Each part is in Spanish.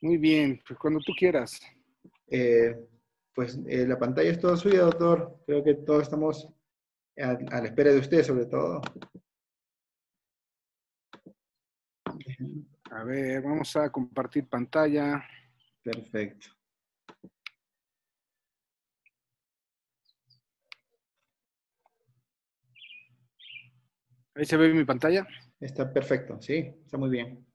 Muy bien, pues cuando tú quieras. Eh, la pantalla es toda suya, doctor. Creo que todos estamos a la espera de usted, sobre todo. A ver, vamos a compartir pantalla. Perfecto. Ahí se ve mi pantalla. Está perfecto, sí, está muy bien.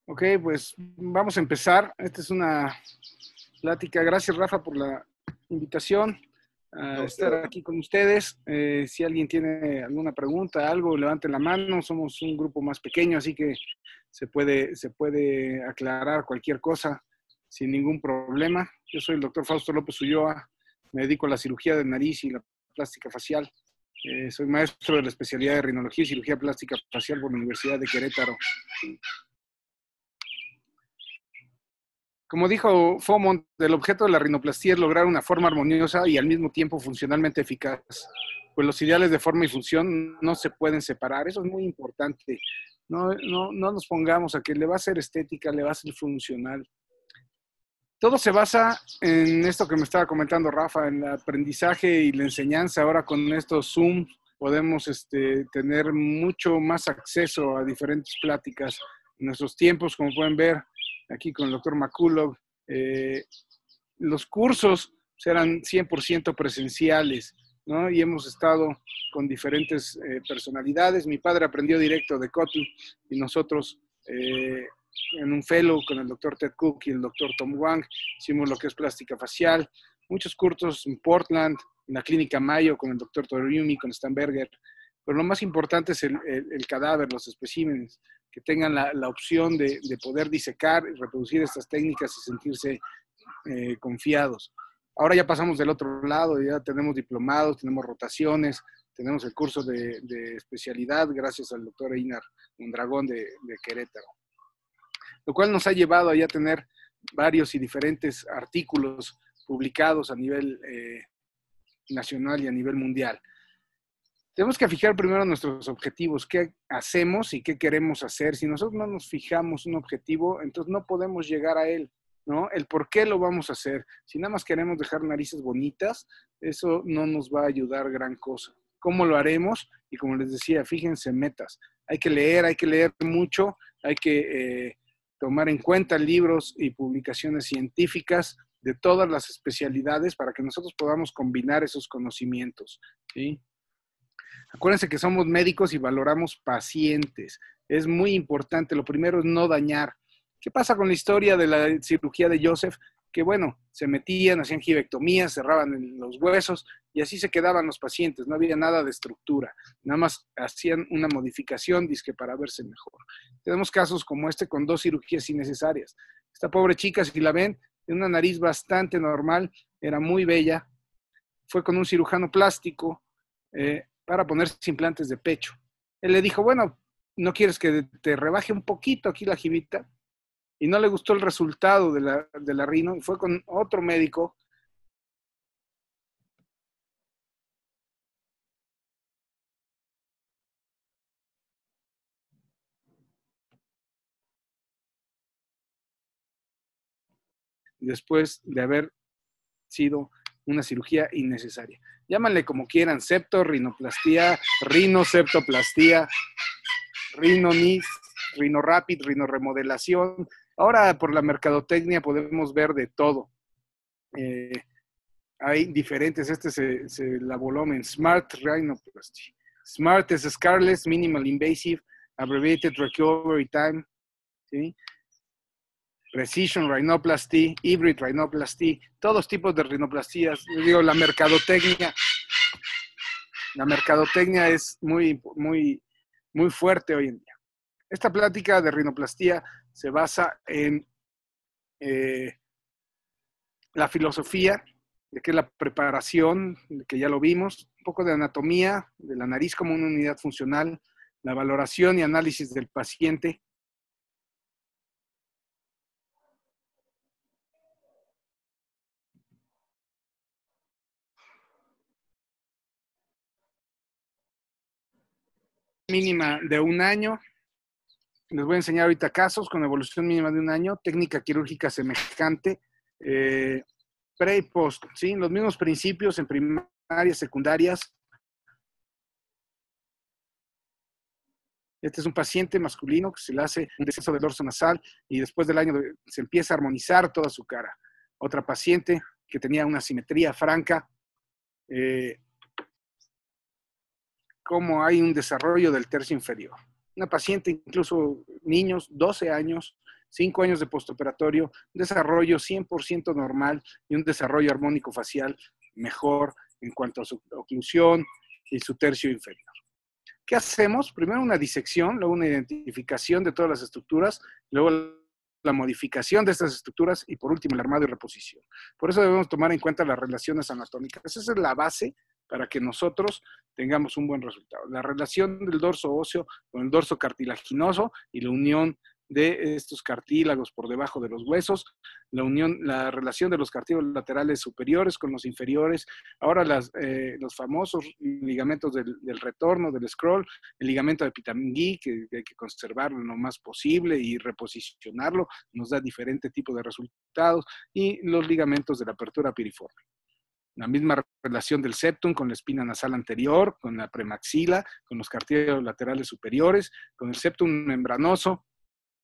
Ok, pues vamos a empezar. Esta es una plática. Gracias, Rafa, por la invitación A a usted, estar doctor. aquí con ustedes. Si alguien tiene alguna pregunta, algo, levanten la mano. Somos un grupo más pequeño, así que se puede aclarar cualquier cosa sin ningún problema. Yo soy el doctor Fausto López Ulloa. Me dedico a la cirugía de nariz y la plástica facial. Soy maestro de la especialidad de rinología y cirugía plástica facial por la Universidad de Querétaro. Como dijo Fomont, el objeto de la rinoplastia es lograr una forma armoniosa y al mismo tiempo funcionalmente eficaz. Pues los ideales de forma y función no se pueden separar. Eso es muy importante. No nos pongamos a que le va a ser estética, le va a ser funcional. Todo se basa en esto que me estaba comentando Rafa, en el aprendizaje y la enseñanza. Ahora con estos Zoom podemos tener mucho más acceso a diferentes pláticas. En nuestros tiempos, como pueden ver, aquí con el doctor McCullough, los cursos eran 100% presenciales, ¿no? Y hemos estado con diferentes personalidades. Mi padre aprendió directo de Cotty y nosotros en un fellow con el doctor Ted Cook y el doctor Tom Wang hicimos lo que es plástica facial. Muchos cursos en Portland, en la clínica Mayo con el doctor Toriumi, con Stamberger. Pero lo más importante es el cadáver, los especímenes, que tengan la opción de poder disecar y reproducir estas técnicas y sentirse confiados. Ahora ya pasamos del otro lado, ya tenemos diplomados, tenemos rotaciones, tenemos el curso de especialidad gracias al doctor Einar Mondragón de Querétaro, lo cual nos ha llevado a ya tener varios y diferentes artículos publicados a nivel nacional y a nivel mundial. Tenemos que fijar primero nuestros objetivos, qué hacemos y qué queremos hacer. Si nosotros no nos fijamos un objetivo, entonces no podemos llegar a él, ¿no? El por qué lo vamos a hacer. Si nada más queremos dejar narices bonitas, eso no nos va a ayudar gran cosa. ¿Cómo lo haremos? Y como les decía, fíjense metas. Hay que leer mucho, hay que tomar en cuenta libros y publicaciones científicas de todas las especialidades para que nosotros podamos combinar esos conocimientos, ¿sí? Acuérdense que somos médicos y valoramos pacientes. Es muy importante. Lo primero es no dañar. ¿Qué pasa con la historia de la cirugía de Joseph? Que bueno, se metían, hacían gibectomías, cerraban los huesos y así se quedaban los pacientes. No había nada de estructura. Nada más hacían una modificación, dizque para verse mejor. Tenemos casos como este con 2 cirugías innecesarias. Esta pobre chica, si la ven, tiene una nariz bastante normal, era muy bella. Fue con un cirujano plástico, para ponerse implantes de pecho. Él le dijo, bueno, ¿no quieres que te rebaje un poquito aquí la jibita? Y no le gustó el resultado de la rino y fue con otro médico. Después de haber sido una cirugía innecesaria. Llámanle como quieran, septo, rinoplastía, rinoseptoplastía, rinonis, rinorapid, rinoremodelación. Ahora por la mercadotecnia podemos ver de todo. Eh, Hay diferentes, se elaboró en Smart Rhinoplasty. Smart es Scarlett Minimal Invasive, Abbreviated Recovery Time, ¿sí? Precision Rhinoplasty, Hybrid Rhinoplasty, todos tipos de rinoplastías. Yo digo, la mercadotecnia es muy fuerte hoy en día. Esta plática de rinoplastía se basa en la filosofía de que es la preparación, de que ya lo vimos, un poco de anatomía de la nariz como una unidad funcional, la valoración y análisis del paciente, mínima de 1 año. Les voy a enseñar ahorita casos con evolución mínima de 1 año, técnica quirúrgica semejante, pre y post, ¿sí? Los mismos principios en primarias, secundarias. Este es un paciente masculino que se le hace un descenso del dorso nasal y después del año se empieza a armonizar toda su cara. Otra paciente que tenía una simetría franca, cómo hay un desarrollo del tercio inferior. Una paciente, incluso niños, 12 años, 5 años de postoperatorio, un desarrollo 100% normal y un desarrollo armónico facial mejor en cuanto a su oclusión y su tercio inferior. ¿Qué hacemos? Primero una disección, luego una identificación de todas las estructuras, luego la modificación de estas estructuras y por último el armado y reposición. Por eso debemos tomar en cuenta las relaciones anatómicas. Esa es la base para que nosotros tengamos un buen resultado. La relación del dorso óseo con el dorso cartilaginoso y la unión de estos cartílagos por debajo de los huesos, la relación de los cartílagos laterales superiores con los inferiores, ahora los famosos ligamentos del retorno, del scroll, el ligamento de Epitamen-Guy, que hay que conservarlo lo más posible y reposicionarlo, nos da diferente tipo de resultados, y los ligamentos de la apertura piriforme. La misma relación del septum con la espina nasal anterior, con la premaxila, con los cartílagos laterales superiores, con el septum membranoso,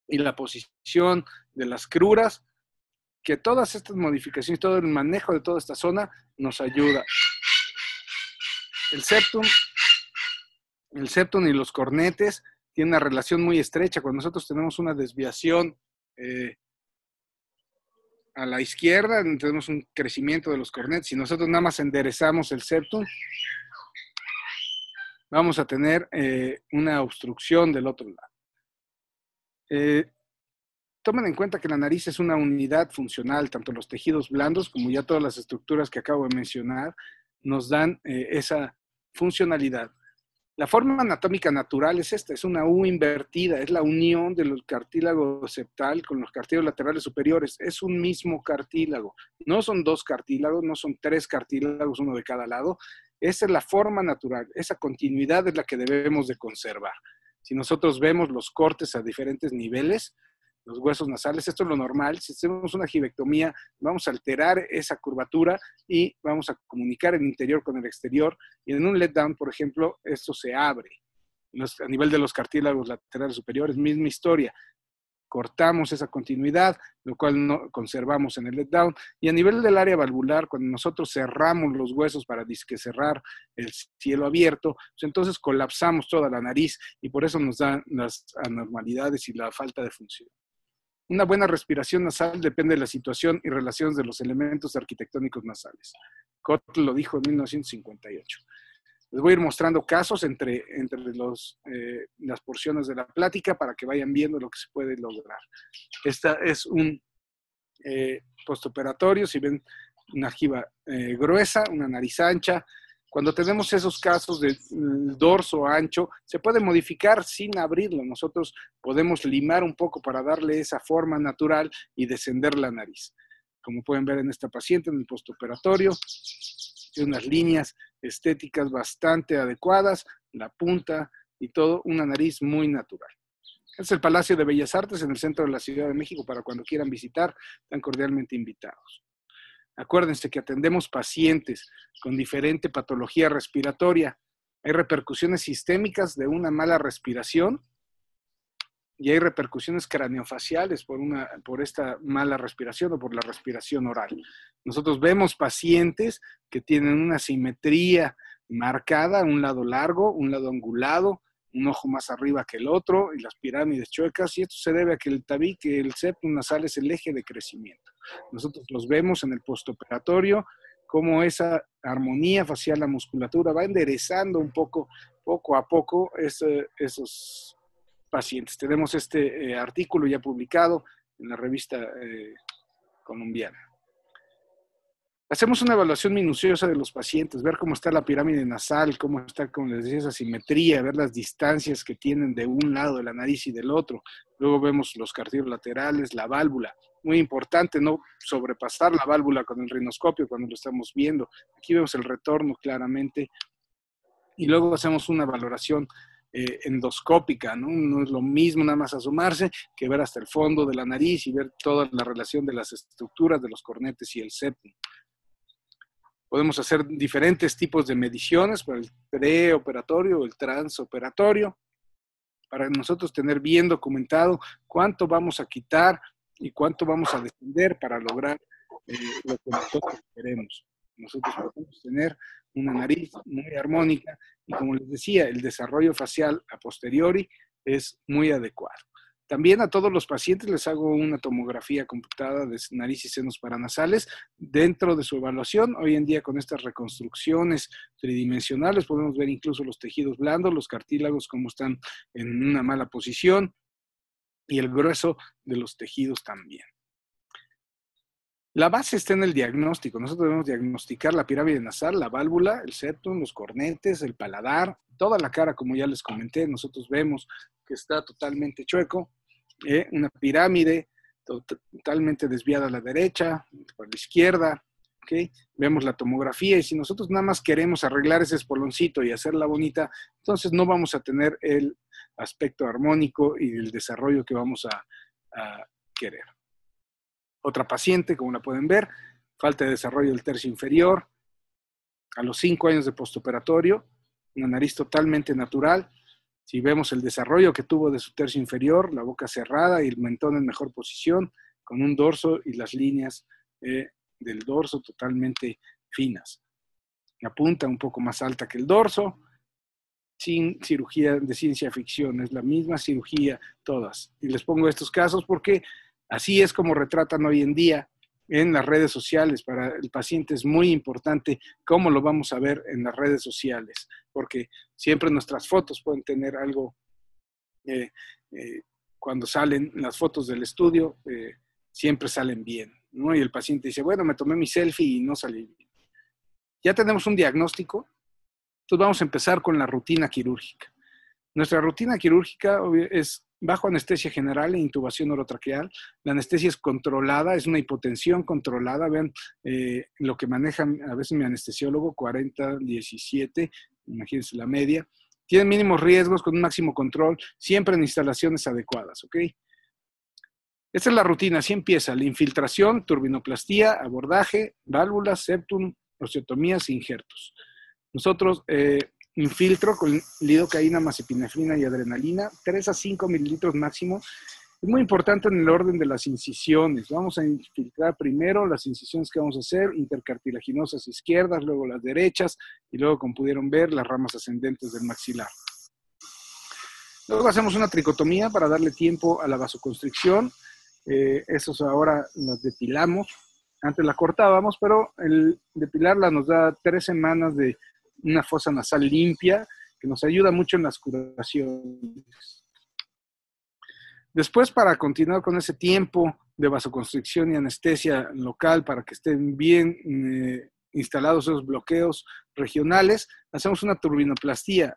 y la posición de las cruras, que todas estas modificaciones, todo el manejo de toda esta zona nos ayuda. El septum y los cornetes tienen una relación muy estrecha. Cuando nosotros tenemos una desviación a la izquierda, tenemos un crecimiento de los cornetes. Si nosotros nada más enderezamos el septum, vamos a tener una obstrucción del otro lado. Tomen en cuenta que la nariz es una unidad funcional, tanto los tejidos blandos como ya todas las estructuras que acabo de mencionar nos dan esa funcionalidad. La forma anatómica natural es esta, es una U invertida, es la unión del cartílago septal con los cartílagos laterales superiores, es un mismo cartílago, no son 2 cartílagos, no son 3 cartílagos, uno de cada lado, esa es la forma natural, esa continuidad es la que debemos de conservar. Si nosotros vemos los cortes a diferentes niveles, los huesos nasales, esto es lo normal. Si hacemos una gibectomía, vamos a alterar esa curvatura y vamos a comunicar el interior con el exterior. Y en un let down, por ejemplo, esto se abre. A nivel de los cartílagos laterales superiores, misma historia. Cortamos esa continuidad, lo cual no conservamos en el let down. Y a nivel del área valvular, cuando nosotros cerramos los huesos para disque cerrar el cielo abierto, pues entonces colapsamos toda la nariz y por eso nos dan las anormalidades y la falta de función. Una buena respiración nasal depende de la situación y relaciones de los elementos arquitectónicos nasales. Kotl lo dijo en 1958. Les voy a ir mostrando casos entre las porciones de la plática para que vayan viendo lo que se puede lograr. Esta es un postoperatorio, si ven una jiba gruesa, una nariz ancha. Cuando tenemos esos casos de dorso ancho, se puede modificar sin abrirlo. Nosotros podemos limar un poco para darle esa forma natural y descender la nariz. Como pueden ver en esta paciente, en el postoperatorio, tiene unas líneas estéticas bastante adecuadas, la punta y todo, una nariz muy natural. Este es el Palacio de Bellas Artes en el centro de la Ciudad de México. Para cuando quieran visitar, están cordialmente invitados. Acuérdense que atendemos pacientes con diferente patología respiratoria. Hay repercusiones sistémicas de una mala respiración y hay repercusiones craneofaciales por esta mala respiración o por la respiración oral. Nosotros vemos pacientes que tienen una simetría marcada, un lado largo, un lado angulado, un ojo más arriba que el otro y las pirámides chuecas, y esto se debe a que el tabique, el septum nasal es el eje de crecimiento. Nosotros los vemos en el postoperatorio, cómo esa armonía facial, la musculatura va enderezando un poco a poco esos pacientes. Tenemos este artículo ya publicado en la revista colombiana. Hacemos una evaluación minuciosa de los pacientes, ver cómo está la pirámide nasal, cómo está, como les decía, esa simetría, ver las distancias que tienen de un lado de la nariz y del otro. Luego vemos los cartílagos laterales, la válvula. Muy importante no sobrepasar la válvula con el rinoscopio cuando lo estamos viendo. Aquí vemos el retorno claramente. Y luego hacemos una valoración endoscópica, ¿no? No es lo mismo nada más asomarse que ver hasta el fondo de la nariz y ver toda la relación de las estructuras de los cornetes y el septum. Podemos hacer diferentes tipos de mediciones para el preoperatorio o el transoperatorio, para nosotros tener bien documentado cuánto vamos a quitar y cuánto vamos a descender para lograr lo que nosotros queremos. Nosotros podemos tener una nariz muy armónica y, como les decía, el desarrollo facial a posteriori es muy adecuado. También a todos los pacientes les hago una tomografía computada de nariz y senos paranasales dentro de su evaluación. Hoy en día, con estas reconstrucciones tridimensionales, podemos ver incluso los tejidos blandos, los cartílagos como están en una mala posición y el grueso de los tejidos también. La base está en el diagnóstico. Nosotros debemos diagnosticar la pirámide nasal, la válvula, el septum, los cornetes, el paladar, toda la cara, como ya les comenté. Nosotros vemos que está totalmente chueco, una pirámide totalmente desviada a la derecha, por la izquierda, ¿okay? Vemos la tomografía y si nosotros nada más queremos arreglar ese espoloncito y hacerla bonita, entonces no vamos a tener el aspecto armónico y el desarrollo que vamos a querer. Otra paciente, como la pueden ver, falta de desarrollo del tercio inferior, a los 5 años de postoperatorio, una nariz totalmente natural. Si vemos el desarrollo que tuvo de su tercio inferior, la boca cerrada y el mentón en mejor posición, con un dorso y las líneas del dorso totalmente finas. La punta un poco más alta que el dorso, sin cirugía de ciencia ficción, es la misma cirugía todas. Y les pongo estos casos porque así es como retratan hoy en día en las redes sociales. Para el paciente es muy importante cómo lo vamos a ver en las redes sociales, porque siempre nuestras fotos pueden tener algo, cuando salen las fotos del estudio, siempre salen bien, ¿no? Y el paciente dice, bueno, me tomé mi selfie y no salí bien. Ya tenemos un diagnóstico, entonces vamos a empezar con la rutina quirúrgica. Nuestra rutina quirúrgica es bajo anestesia general e intubación orotraqueal. La anestesia es controlada, es una hipotensión controlada. Vean lo que maneja a veces mi anestesiólogo, 40, 17, imagínense la media. Tienen mínimos riesgos con un máximo control, siempre en instalaciones adecuadas, ¿ok? Esta es la rutina, así empieza. La infiltración, turbinoplastía, abordaje, válvulas, septum, osteotomías e injertos. Nosotros infiltro con lidocaína, mazepinefrina y adrenalina, 3 a 5 mililitros máximo. Es muy importante en el orden de las incisiones. Vamos a infiltrar primero las incisiones que vamos a hacer, intercartilaginosas izquierdas, luego las derechas y luego, como pudieron ver, las ramas ascendentes del maxilar. Luego hacemos una tricotomía para darle tiempo a la vasoconstricción. Esos ahora las depilamos. Antes la cortábamos, pero el depilarla nos da 3 semanas de una fosa nasal limpia, que nos ayuda mucho en las curaciones. Después, para continuar con ese tiempo de vasoconstricción y anestesia local, para que estén bien instalados esos bloqueos regionales, hacemos una turbinoplastía.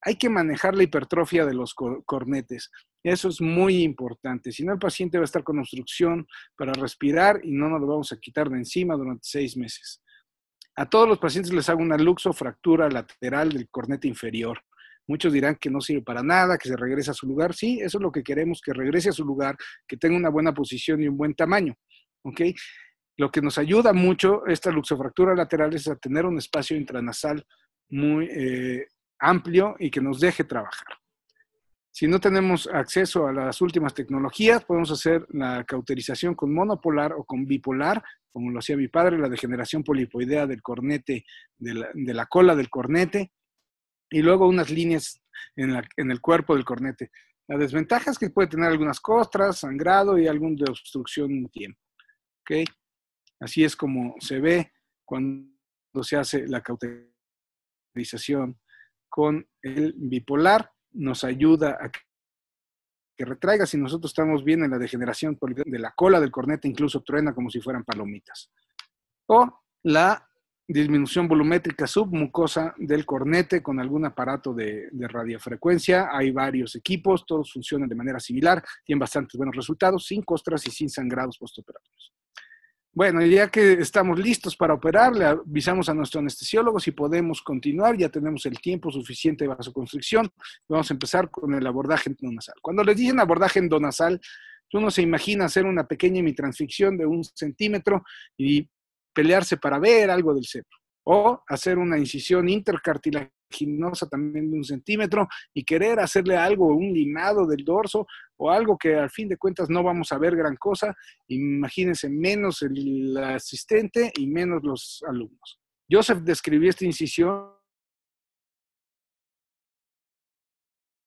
Hay que manejar la hipertrofia de los cornetes. Eso es muy importante. Si no, el paciente va a estar con obstrucción para respirar y no nos lo vamos a quitar de encima durante 6 meses. A todos los pacientes les hago una luxofractura lateral del cornete inferior. Muchos dirán que no sirve para nada, que se regrese a su lugar. Sí, eso es lo que queremos, que regrese a su lugar, que tenga una buena posición y un buen tamaño. ¿Ok? Lo que nos ayuda mucho esta luxofractura lateral es a tener un espacio intranasal muy amplio y que nos deje trabajar. Si no tenemos acceso a las últimas tecnologías, podemos hacer la cauterización con monopolar o con bipolar, como lo hacía mi padre, la degeneración polipoidea del cornete, de la cola del cornete, y luego unas líneas en el cuerpo del cornete. La desventaja es que puede tener algunas costras, sangrado y algún de obstrucción en tiempo. ¿Okay? Así es como se ve cuando se hace la cauterización con el bipolar. Nos ayuda a que retraiga. Si nosotros estamos bien en la degeneración de la cola del cornete, incluso truena como si fueran palomitas. O la disminución volumétrica submucosa del cornete con algún aparato de radiofrecuencia. Hay varios equipos, todos funcionan de manera similar, tienen bastantes buenos resultados, sin costras y sin sangrados postoperatorios. Bueno, ya que estamos listos para operar, le avisamos a nuestro anestesiólogo si podemos continuar, ya tenemos el tiempo suficiente de vasoconstricción. Vamos a empezar con el abordaje endonasal. Cuando les dicen abordaje endonasal, uno se imagina hacer una pequeña hemitransficción de 1 centímetro y pelearse para ver algo del septo. O hacer una incisión intercartilaginosa también de 1 centímetro y querer hacerle algo, un limado del dorso o algo que al fin de cuentas no vamos a ver gran cosa. Imagínense, menos el asistente y menos los alumnos. Joseph describió esta incisión,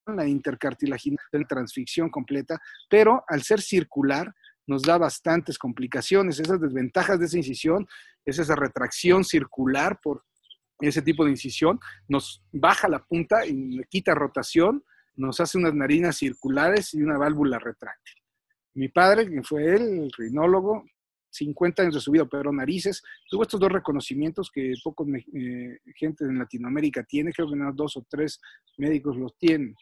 la intercartilaginosa, de transficción completa, pero al ser circular nos da bastantes complicaciones. Esas desventajas de esa incisión es esa retracción circular por ese tipo de incisión, nos baja la punta y le quita rotación, nos hace unas narinas circulares y una válvula retráctil. Mi padre, que fue él, el rinólogo, 50 años de su vida operó narices, tuvo estos 2 reconocimientos que poca gente en Latinoamérica tiene, creo que unos 2 o 3 médicos los tienen.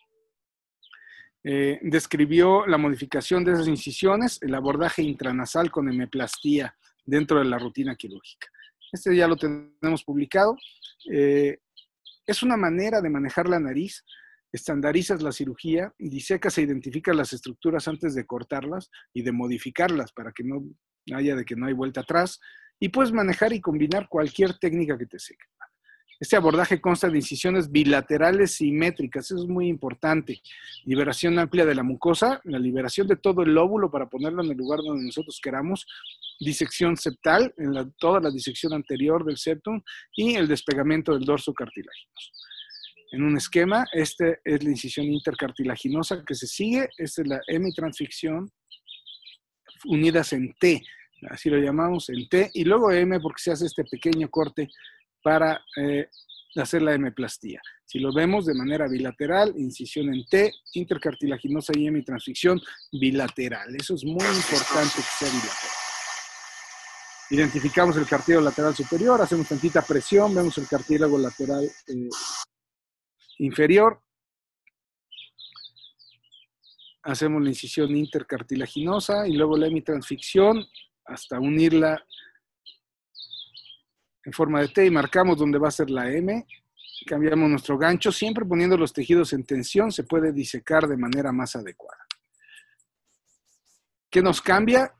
Describió la modificación de esas incisiones, el abordaje intranasal con hemeplastía dentro de la rutina quirúrgica. Este ya lo tenemos publicado. Es una manera de manejar la nariz. Estandarizas la cirugía y disecas e identificas las estructuras antes de cortarlas y de modificarlas para que no haya de que no hay vuelta atrás. Y puedes manejar y combinar cualquier técnica que te seque. Este abordaje consta de incisiones bilaterales simétricas, eso es muy importante. Liberación amplia de la mucosa, la liberación de todo el lóbulo para ponerlo en el lugar donde nosotros queramos, disección septal, en toda la disección anterior del septum y el despegamento del dorso cartilaginoso. En un esquema, esta es la incisión intercartilaginosa que se sigue, esta es la hemitransficción unidas en T, así lo llamamos, en T, y luego M porque se hace este pequeño corte para hacer la hemeplastía. Si lo vemos de manera bilateral, incisión en T, intercartilaginosa y hemitransficción bilateral. Eso es muy importante que sea bilateral. Identificamos el cartílago lateral superior, hacemos tantita presión, vemos el cartílago lateral inferior. Hacemos la incisión intercartilaginosa y luego la hemitransficción hasta unirla en forma de T y marcamos donde va a ser la M. Cambiamos nuestro gancho, siempre poniendo los tejidos en tensión, se puede disecar de manera más adecuada. ¿Qué nos cambia?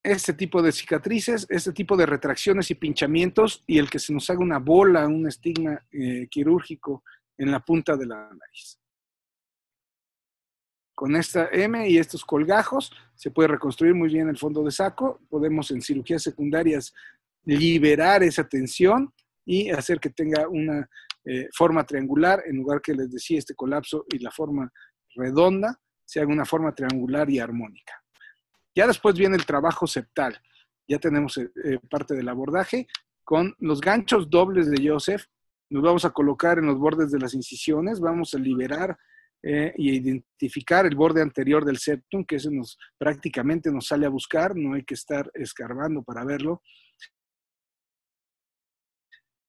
Este tipo de cicatrices, este tipo de retracciones y pinchamientos y el que se nos haga una bola, un estigma quirúrgico en la punta de la nariz. Con esta M y estos colgajos se puede reconstruir muy bien el fondo de saco. Podemos en cirugías secundarias liberar esa tensión y hacer que tenga una forma triangular, en lugar que les decía este colapso y la forma redonda, se haga una forma triangular y armónica. Ya después viene el trabajo septal. Ya tenemos parte del abordaje. Con los ganchos dobles de Joseph, nos vamos a colocar en los bordes de las incisiones, vamos a liberar y identificar el borde anterior del septum, que eso prácticamente nos sale a buscar, no hay que estar escarbando para verlo.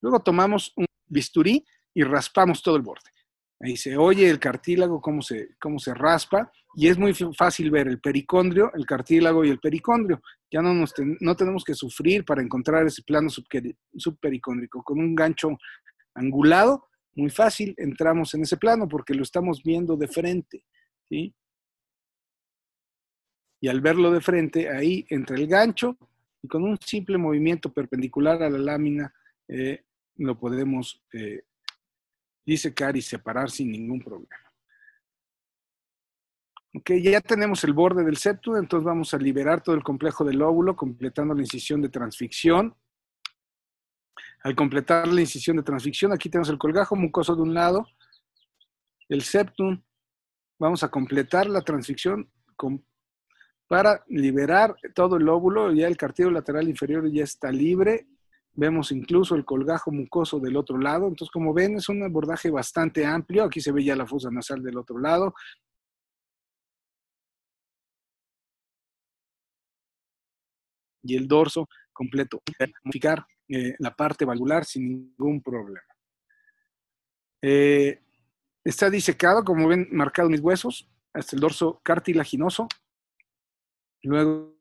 Luego tomamos un bisturí y raspamos todo el borde. Ahí se oye el cartílago, cómo se raspa, y es muy fácil ver el pericondrio, el cartílago y el pericondrio. Ya no tenemos que sufrir para encontrar ese plano subpericóndrico. Con un gancho angulado, muy fácil, entramos en ese plano porque lo estamos viendo de frente, ¿sí? Y al verlo de frente, ahí entra el gancho, y con un simple movimiento perpendicular a la lámina, lo podemos disecar y separar sin ningún problema. Ok, ya tenemos el borde del septum, entonces vamos a liberar todo el complejo del lóbulo, completando la incisión de transficción. Al completar la incisión de transficción, aquí tenemos el colgajo mucoso de un lado, el septum. Vamos a completar la transficción para liberar todo el lóbulo. Ya el cartílago lateral inferior ya está libre. Vemos incluso el colgajo mucoso del otro lado. Entonces, como ven, es un abordaje bastante amplio. Aquí se ve ya la fosa nasal del otro lado. Y el dorso completo. Modificar la parte valvular sin ningún problema. Está disecado, como ven, marcado mis huesos, hasta el dorso cartilaginoso. Luego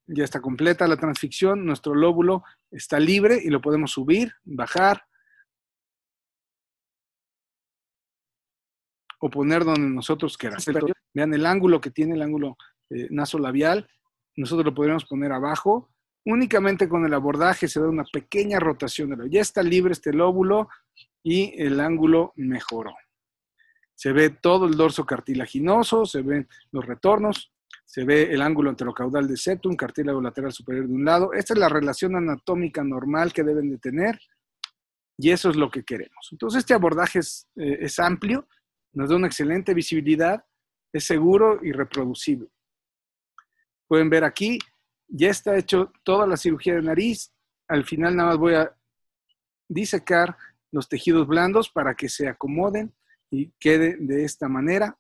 Ya está completa la transficción, nuestro lóbulo está libre y lo podemos subir, bajar o poner donde nosotros queramos. Vean el ángulo que tiene, el ángulo nasolabial. Nosotros lo podríamos poner abajo. Únicamente con el abordaje se da una pequeña rotación. Ya está libre este lóbulo y el ángulo mejoró. Se ve todo el dorso cartilaginoso, se ven los retornos, se ve el ángulo anterocaudal del septum, cartílago lateral superior de un lado. Esta es la relación anatómica normal que deben de tener y eso es lo que queremos. Entonces este abordaje es amplio, nos da una excelente visibilidad, es seguro y reproducible. Pueden ver aquí, ya está hecho toda la cirugía de nariz. Al final nada más voy a disecar los tejidos blandos para que se acomoden y quede de esta manera.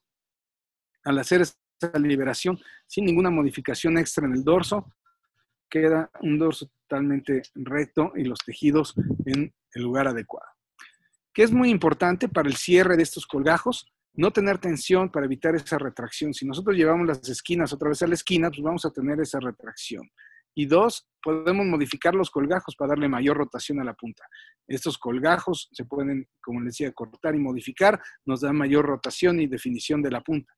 Al hacer esta liberación sin ninguna modificación extra en el dorso, queda un dorso totalmente recto y los tejidos en el lugar adecuado. Que es muy importante para el cierre de estos colgajos, no tener tensión para evitar esa retracción. Si nosotros llevamos las esquinas otra vez a la esquina, pues vamos a tener esa retracción. Y dos, podemos modificar los colgajos para darle mayor rotación a la punta. Estos colgajos se pueden, como les decía, cortar y modificar, nos da mayor rotación y definición de la punta.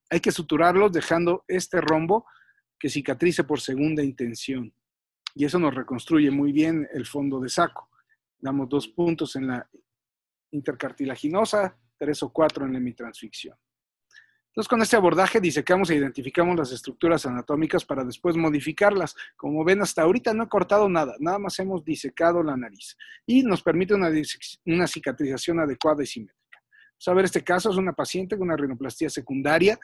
Hay que suturarlos dejando este rombo que cicatrice por segunda intención. Y eso nos reconstruye muy bien el fondo de saco. Damos 2 puntos en la intercartilaginosa, 3 o 4 en la hemitransficción. Entonces, con este abordaje disecamos e identificamos las estructuras anatómicas para después modificarlas. Como ven, hasta ahorita no he cortado nada, nada más hemos disecado la nariz. Y nos permite una cicatrización adecuada y simétrica. Vamos a ver, este caso es una paciente con una rinoplastía secundaria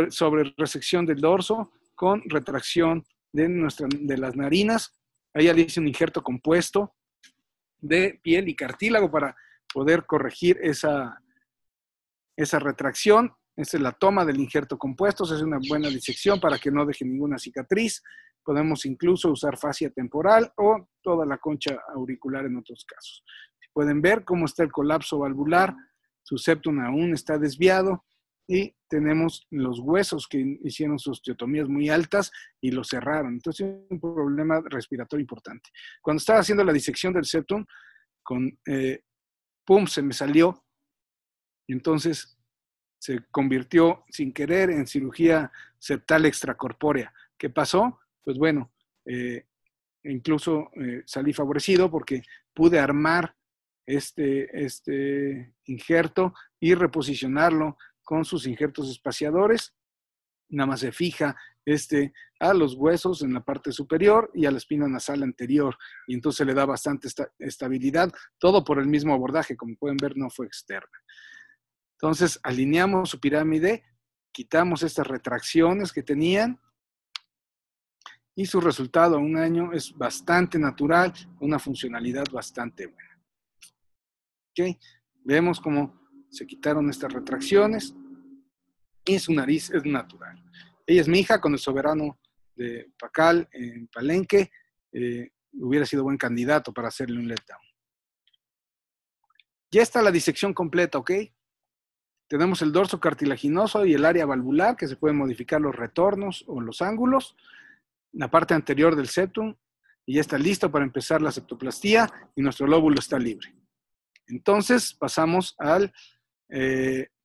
sobre resección del dorso con retracción de las narinas. A ella le hice un injerto compuesto de piel y cartílago para poder corregir esa retracción. Esta es la toma del injerto compuesto, se hace una buena disección para que no deje ninguna cicatriz. Podemos incluso usar fascia temporal o toda la concha auricular en otros casos. Pueden ver cómo está el colapso valvular, su septum aún está desviado y tenemos los huesos que hicieron sus osteotomías muy altas y lo cerraron. Entonces es un problema respiratorio importante. Cuando estaba haciendo la disección del septum, se me salió. Y entonces se convirtió sin querer en cirugía septal extracorpórea. ¿Qué pasó? Pues bueno, incluso salí favorecido porque pude armar este injerto y reposicionarlo con sus injertos espaciadores. Nada más se fija a los huesos en la parte superior y a la espina nasal anterior. Y entonces le da bastante estabilidad. Todo por el mismo abordaje. Como pueden ver, no fue externa. Entonces, alineamos su pirámide, quitamos estas retracciones que tenían y su resultado a un año es bastante natural, una funcionalidad bastante buena. ¿Ok? Vemos cómo se quitaron estas retracciones y su nariz es natural. Ella es mi hija con el soberano de Pacal en Palenque. Hubiera sido buen candidato para hacerle un letdown. Ya está la disección completa, ¿ok? Tenemos el dorso cartilaginoso y el área valvular, que se pueden modificar los retornos o los ángulos. La parte anterior del septum, y ya está listo para empezar la septoplastía y nuestro lóbulo está libre. Entonces pasamos al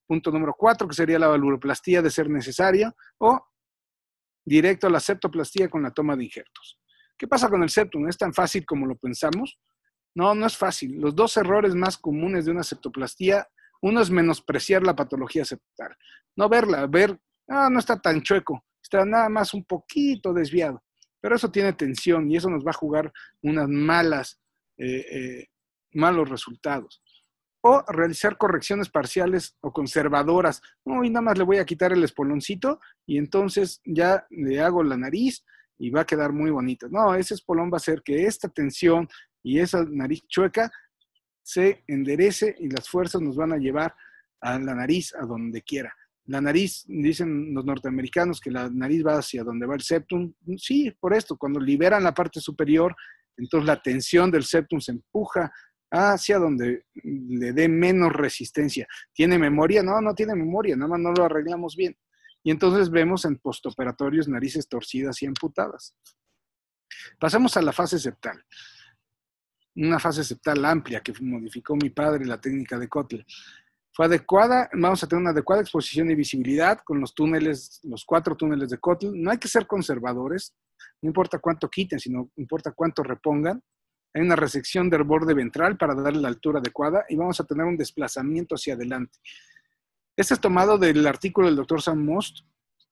punto número 4, que sería la valvuloplastía de ser necesaria, o directo a la septoplastía con la toma de injertos. ¿Qué pasa con el septum? ¿Es tan fácil como lo pensamos? No, no es fácil. Los 2 errores más comunes de una septoplastía, uno es menospreciar la patología septal. No verla, no está tan chueco, está nada más un poquito desviado. Pero eso tiene tensión y eso nos va a jugar unas malos resultados. O realizar correcciones parciales o conservadoras. No, y nada más le voy a quitar el espoloncito y entonces ya le hago la nariz y va a quedar muy bonita. No, ese espolón va a hacer que esta tensión y esa nariz chueca se enderece y las fuerzas nos van a llevar a la nariz a donde quiera. La nariz, dicen los norteamericanos que la nariz va hacia donde va el septum. Sí, por esto, cuando liberan la parte superior, entonces la tensión del septum se empuja hacia donde le dé menos resistencia. ¿Tiene memoria? No, no tiene memoria, nada más no lo arreglamos bien. Y entonces vemos en postoperatorios narices torcidas y amputadas. Pasamos a la fase septal. Una fase septal amplia que modificó mi padre, la técnica de Kotler. Fue adecuada, vamos a tener una adecuada exposición y visibilidad con los túneles, los 4 túneles de Kotler. No hay que ser conservadores, no importa cuánto quiten, sino importa cuánto repongan. Hay una resección del borde ventral para darle la altura adecuada y vamos a tener un desplazamiento hacia adelante. Este es tomado del artículo del doctor Sam Most,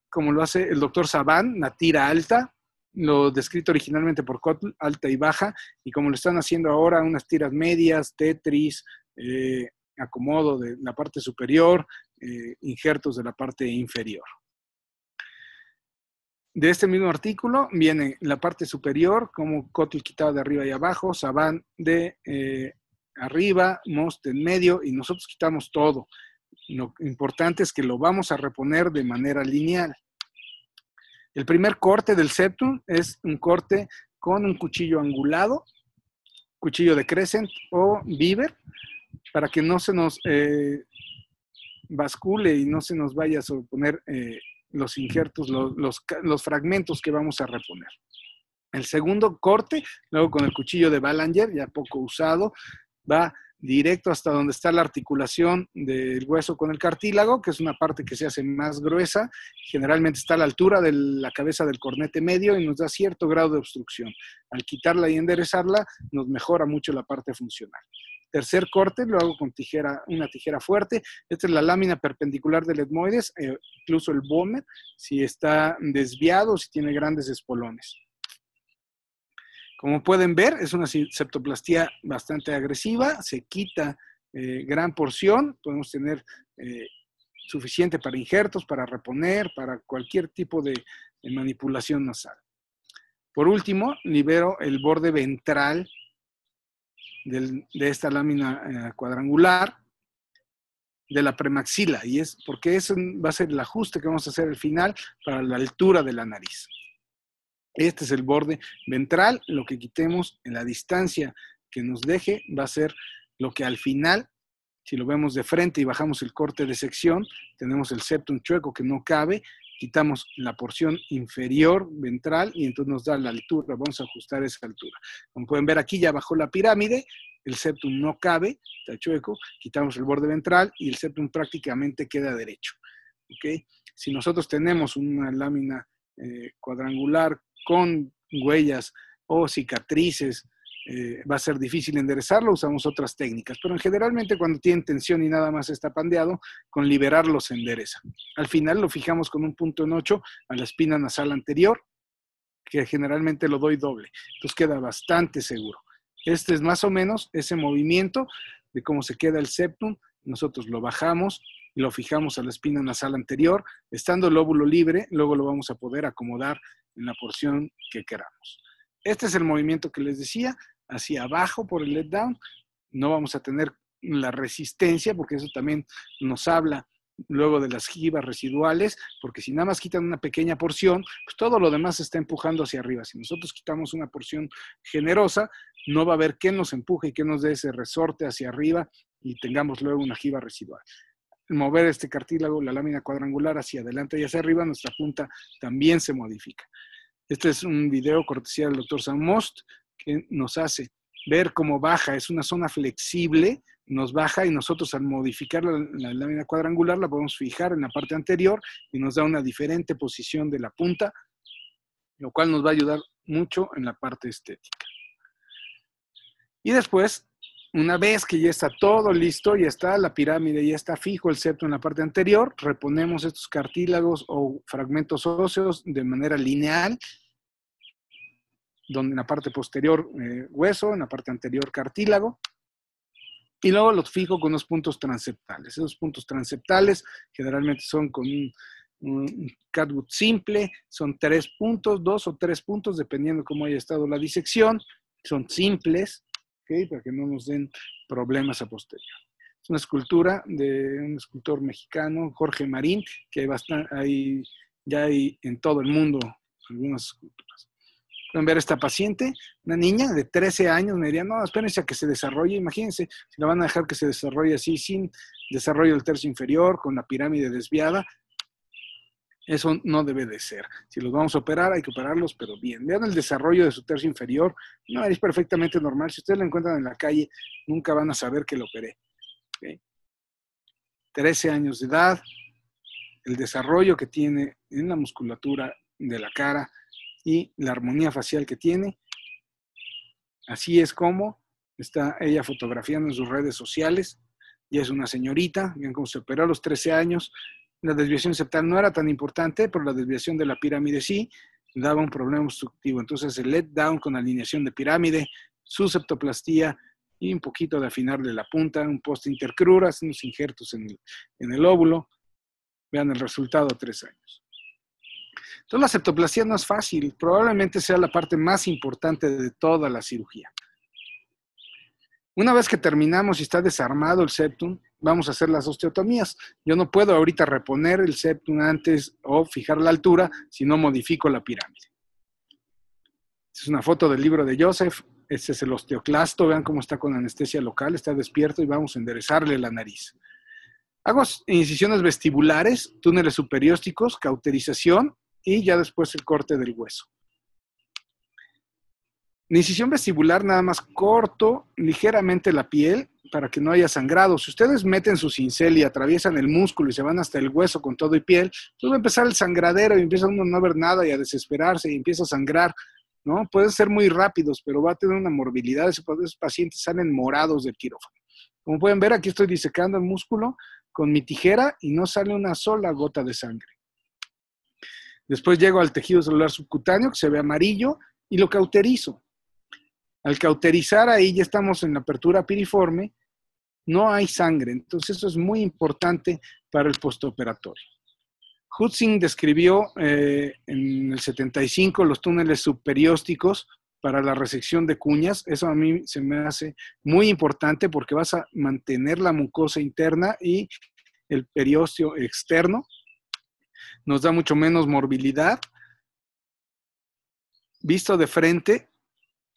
como lo hace el doctor Saban, la tira alta, lo descrito originalmente por Kotler, alta y baja, y como lo están haciendo ahora, unas tiras medias, tetris, acomodo de la parte superior, injertos de la parte inferior. De este mismo artículo viene la parte superior, como Kotler quitaba de arriba y abajo, Saban de arriba, Most en medio, y nosotros quitamos todo. Lo importante es que lo vamos a reponer de manera lineal. El primer corte del septum es un corte con un cuchillo angulado, cuchillo de Crescent o Beaver, para que no se nos bascule y no se nos vaya a sobreponer los injertos, los fragmentos que vamos a reponer. El segundo corte, luego con el cuchillo de Ballinger, ya poco usado, va directo hasta donde está la articulación del hueso con el cartílago, que es una parte que se hace más gruesa, generalmente está a la altura de la cabeza del cornete medio y nos da cierto grado de obstrucción. Al quitarla y enderezarla, nos mejora mucho la parte funcional. Tercer corte, lo hago con una tijera fuerte. Esta es la lámina perpendicular del etmoides, incluso el Bohmer, si está desviado o si tiene grandes espolones. Como pueden ver, es una septoplastía bastante agresiva, se quita gran porción, podemos tener suficiente para injertos, para reponer, para cualquier tipo de manipulación nasal. Por último, libero el borde ventral de esta lámina cuadrangular de la premaxila, y es porque eso va a ser el ajuste que vamos a hacer al final para la altura de la nariz. Este es el borde ventral, lo que quitemos en la distancia que nos deje va a ser lo que al final, si lo vemos de frente y bajamos el corte de sección, tenemos el septum chueco que no cabe, quitamos la porción inferior ventral y entonces nos da la altura, vamos a ajustar esa altura. Como pueden ver aquí ya bajó la pirámide, el septum no cabe, está chueco, quitamos el borde ventral y el septum prácticamente queda derecho. ¿Okay? Si nosotros tenemos una lámina cuadrangular con huellas o cicatrices, va a ser difícil enderezarlo, usamos otras técnicas, pero generalmente cuando tienen tensión y nada más está pandeado, con liberarlo se endereza. Al final lo fijamos con un punto en 8 a la espina nasal anterior, que generalmente lo doy doble, entonces queda bastante seguro. Este es más o menos ese movimiento de cómo se queda el septum, nosotros lo bajamos, lo fijamos a la espina nasal anterior, estando el lóbulo libre, luego lo vamos a poder acomodar en la porción que queramos. Este es el movimiento que les decía, hacia abajo por el let down, no vamos a tener la resistencia, porque eso también nos habla luego de las jibas residuales, porque si nada más quitan una pequeña porción, pues todo lo demás se está empujando hacia arriba. Si nosotros quitamos una porción generosa, no va a haber qué nos empuje y qué nos dé ese resorte hacia arriba y tengamos luego una jiba residual. Mover este cartílago, la lámina cuadrangular hacia adelante y hacia arriba, nuestra punta también se modifica. Este es un video cortesía del doctor Sam Most que nos hace ver cómo baja, es una zona flexible, nos baja y nosotros al modificar la lámina cuadrangular la podemos fijar en la parte anterior y nos da una diferente posición de la punta, lo cual nos va a ayudar mucho en la parte estética. Y después, una vez que ya está todo listo, ya está la pirámide, ya está fijo el septo en la parte anterior, reponemos estos cartílagos o fragmentos óseos de manera lineal, donde en la parte posterior hueso, en la parte anterior cartílago, y luego los fijo con unos puntos transeptales. Esos puntos transeptales generalmente son con un catgut simple, son 3 puntos, 2 o 3 puntos, dependiendo cómo haya estado la disección, son simples, ¿okay? Para que no nos den problemas a posterior. Es una escultura de un escultor mexicano, Jorge Marín, que ya hay en todo el mundo algunas esculturas. Pueden ver esta paciente, una niña de 13 años, me dirían, no, espérense a que se desarrolle, imagínense, si la van a dejar que se desarrolle así, sin desarrollo del tercio inferior, con la pirámide desviada, Eso no debe de ser. Si los vamos a operar, hay que operarlos, pero bien. Vean el desarrollo de su tercio inferior. No, es perfectamente normal. Si ustedes lo encuentran en la calle, nunca van a saber que lo operé. ¿Okay? 13 años de edad, el desarrollo que tiene en la musculatura de la cara y la armonía facial que tiene. Así es como está ella fotografiando en sus redes sociales. Ya es una señorita, vean cómo se operó a los 13 años. La desviación septal no era tan importante, pero la desviación de la pirámide sí, daba un problema obstructivo. Entonces el let down con alineación de pirámide, su septoplastía y un poquito de afinarle la punta, un post intercruras, unos injertos en el óvulo. Vean el resultado a 3 años. Entonces la septoplastía no es fácil, probablemente sea la parte más importante de toda la cirugía. Una vez que terminamos y está desarmado el septum, vamos a hacer las osteotomías. Yo no puedo ahorita reponer el septum antes o fijar la altura si no modifico la pirámide. Esta es una foto del libro de Joseph. Este es el osteoclasto. Vean cómo está con anestesia local. Está despierto y vamos a enderezarle la nariz. Hago incisiones vestibulares, túneles superiósticos, cauterización y ya después el corte del hueso. La incisión vestibular nada más corto ligeramente la piel para que no haya sangrado. Si ustedes meten su cincel y atraviesan el músculo y se van hasta el hueso con todo y piel, entonces va a empezar el sangradero y empieza uno a no ver nada y a desesperarse y empieza a sangrar, ¿no? Pueden ser muy rápidos, pero va a tener una morbilidad. Esos pacientes salen morados del quirófano. Como pueden ver, aquí estoy disecando el músculo con mi tijera y no sale una sola gota de sangre. Después llego al tejido celular subcutáneo, que se ve amarillo, y lo cauterizo. Al cauterizar ahí ya estamos en la apertura piriforme, no hay sangre, entonces eso es muy importante para el postoperatorio. Hutzing describió en el 75 los túneles subperiósticos para la resección de cuñas. Eso a mí se me hace muy importante porque vas a mantener la mucosa interna y el periósteo externo. Nos da mucho menos morbilidad. Visto de frente,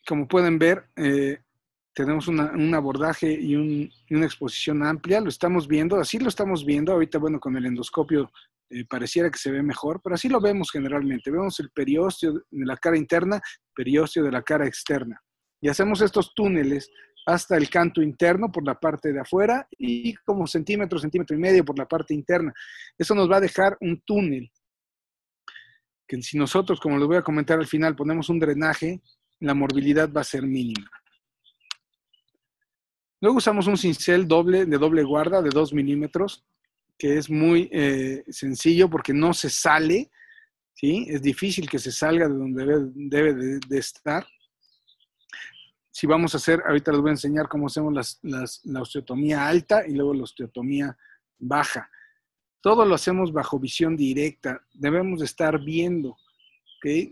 como pueden ver, tenemos un abordaje y una exposición amplia. Lo estamos viendo, así lo estamos viendo. Ahorita, bueno, con el endoscopio pareciera que se ve mejor, pero así lo vemos generalmente. Vemos el periósteo de la cara interna, periósteo de la cara externa. Y hacemos estos túneles hasta el canto interno por la parte de afuera y como centímetro, centímetro y medio por la parte interna. Eso nos va a dejar un túnel que si nosotros, como les voy a comentar al final, ponemos un drenaje, la morbilidad va a ser mínima. Luego usamos un cincel de doble guarda de 2 milímetros, que es muy sencillo porque no se sale, ¿sí? Es difícil que se salga de donde debe de estar. Si vamos a hacer, ahorita les voy a enseñar cómo hacemos la osteotomía alta y luego la osteotomía baja. Todo lo hacemos bajo visión directa, debemos de estar viendo, ¿ok?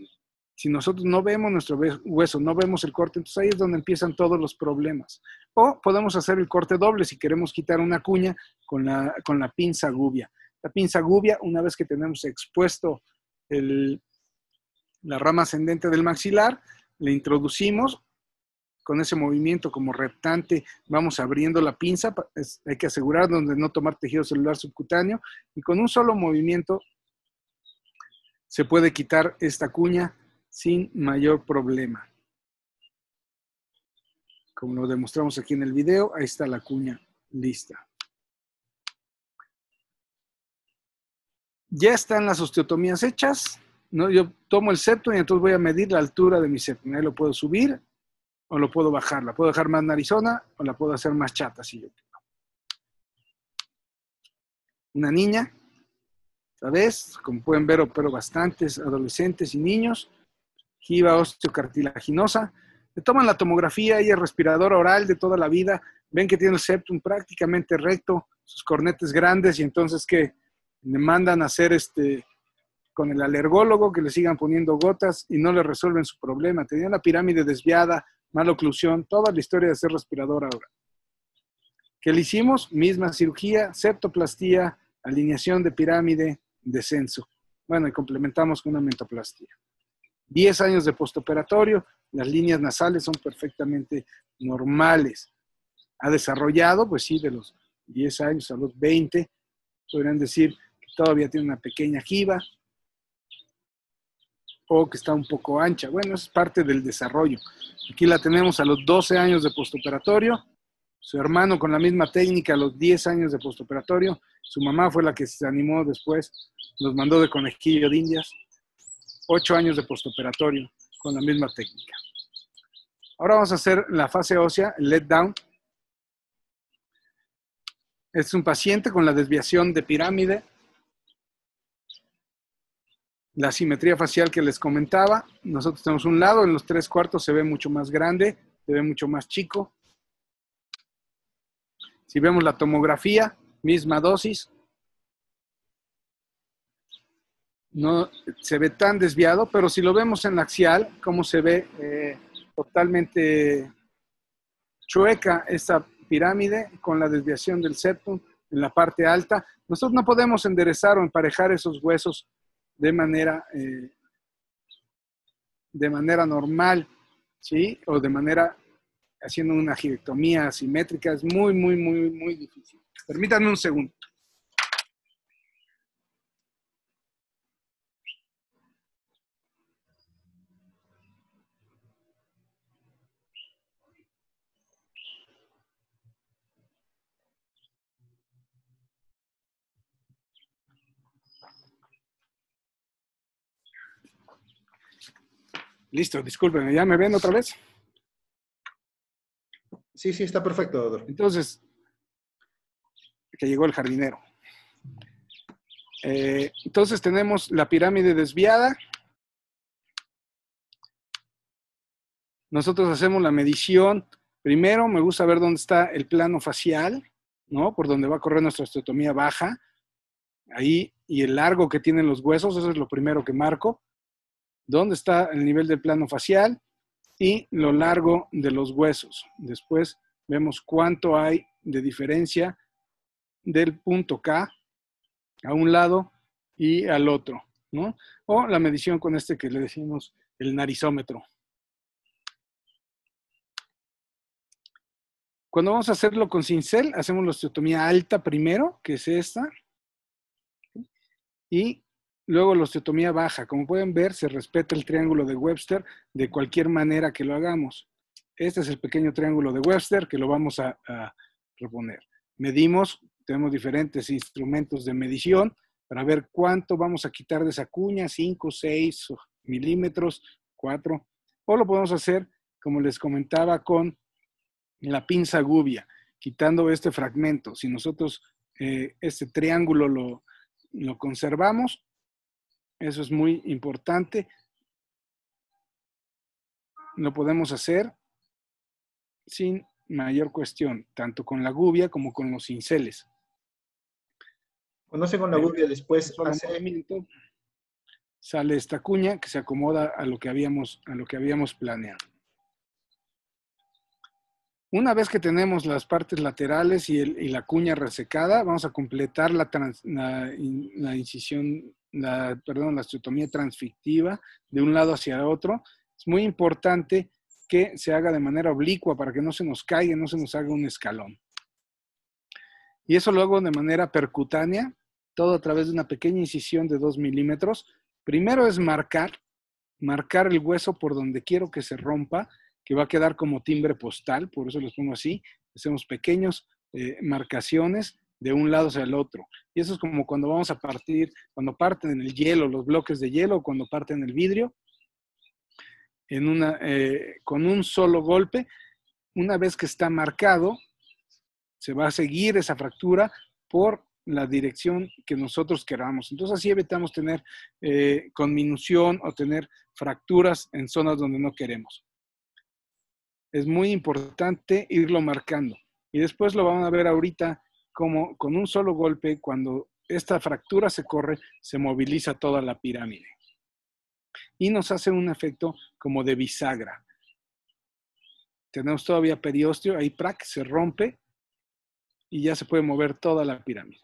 Si nosotros no vemos nuestro hueso, no vemos el corte, entonces ahí es donde empiezan todos los problemas. O podemos hacer el corte doble si queremos quitar una cuña con la pinza gubia. La pinza gubia, una vez que tenemos expuesto la rama ascendente del maxilar, le introducimos con ese movimiento como reptante, vamos abriendo la pinza, hay que asegurarnos de no tomar tejido celular subcutáneo y con un solo movimiento se puede quitar esta cuña sin mayor problema. Como lo demostramos aquí en el video, ahí está la cuña lista. Ya están las osteotomías hechas, ¿no? Yo tomo el septum y entonces voy a medir la altura de mi septum. Ahí lo puedo subir o lo puedo bajar. La puedo dejar más narizona o la puedo hacer más chata si yo quiero. Una niña, ¿sabes? Como pueden ver, opero bastantes adolescentes y niños. Giba osteocartilaginosa. Le toman la tomografía y el respirador oral de toda la vida. Ven que tiene el septum prácticamente recto, sus cornetes grandes y entonces que le mandan a hacer con el alergólogo que le sigan poniendo gotas y no le resuelven su problema. Tenía la pirámide desviada, mala oclusión, toda la historia de ser respirador ahora. ¿Qué le hicimos? Misma cirugía, septoplastía, alineación de pirámide, descenso. Bueno, y complementamos con una mentoplastía. 10 años de postoperatorio, las líneas nasales son perfectamente normales. Ha desarrollado, pues sí, de los 10 años a los 20, podrían decir que todavía tiene una pequeña jiba, o que está un poco ancha. Bueno, es parte del desarrollo. Aquí la tenemos a los 12 años de postoperatorio, su hermano con la misma técnica a los 10 años de postoperatorio, su mamá fue la que se animó después, los mandó de conejillo de Indias, 8 años de postoperatorio con la misma técnica. Ahora vamos a hacer la fase ósea, el let down. Es un paciente con la desviación de pirámide, la simetría facial que les comentaba. Nosotros tenemos un lado, en los 3/4 se ve mucho más grande, se ve mucho más chico. Si vemos la tomografía, misma dosis. No se ve tan desviado, pero si lo vemos en la axial, como se ve totalmente chueca esta pirámide con la desviación del septum en la parte alta. Nosotros no podemos enderezar o emparejar esos huesos de manera normal, ¿sí? O de manera haciendo una girectomía asimétrica. Es muy, muy, muy, muy difícil. Permítanme un segundo. Listo, discúlpenme, ¿ya me ven otra vez? Sí, sí, está perfecto, doctor. Entonces, que llegó el jardinero. Entonces tenemos la pirámide desviada. Nosotros hacemos la medición. Primero me gusta ver dónde está el plano facial, ¿no? Por donde va a correr nuestra osteotomía baja. Ahí, y el largo que tienen los huesos, eso es lo primero que marco. ¿Dónde está el nivel del plano facial? Y lo largo de los huesos. Después vemos cuánto hay de diferencia del punto K a un lado y al otro, ¿no? O la medición con este que le decimos el narizómetro. Cuando vamos a hacerlo con cincel, hacemos la osteotomía alta primero, que es esta, y luego la osteotomía baja. Como pueden ver, se respeta el triángulo de Webster de cualquier manera que lo hagamos. Este es el pequeño triángulo de Webster que lo vamos a reponer. Medimos, tenemos diferentes instrumentos de medición para ver cuánto vamos a quitar de esa cuña, 5, 6 milímetros, 4. O lo podemos hacer, como les comentaba, con la pinza gubia, quitando este fragmento. Si nosotros este triángulo lo conservamos, eso es muy importante. Lo podemos hacer sin mayor cuestión, tanto con la gubia como con los cinceles. Cuando hace con la gubia, después solo hace... movimiento, sale esta cuña que se acomoda a lo que habíamos planeado. Una vez que tenemos las partes laterales y la cuña resecada, vamos a completar la incisión, la osteotomía transfictiva de un lado hacia otro. Es muy importante que se haga de manera oblicua para que no se nos caiga, no se nos haga un escalón. Y eso lo hago de manera percutánea, todo a través de una pequeña incisión de 2 milímetros. Primero es marcar el hueso por donde quiero que se rompa, que va a quedar como timbre postal, por eso los pongo así. Hacemos pequeños marcaciones de un lado hacia el otro. Y eso es como cuando vamos a partir, cuando parten en el hielo, los bloques de hielo, cuando parten el vidrio, con un solo golpe. Una vez que está marcado, se va a seguir esa fractura por la dirección que nosotros queramos. Entonces así evitamos tener conminución o tener fracturas en zonas donde no queremos. Es muy importante irlo marcando. Y después lo van a ver ahorita como con un solo golpe, cuando esta fractura se corre, se moviliza toda la pirámide. Y nos hace un efecto como de bisagra. Tenemos todavía periósteo, ahí ¡prac! Se rompe y ya se puede mover toda la pirámide.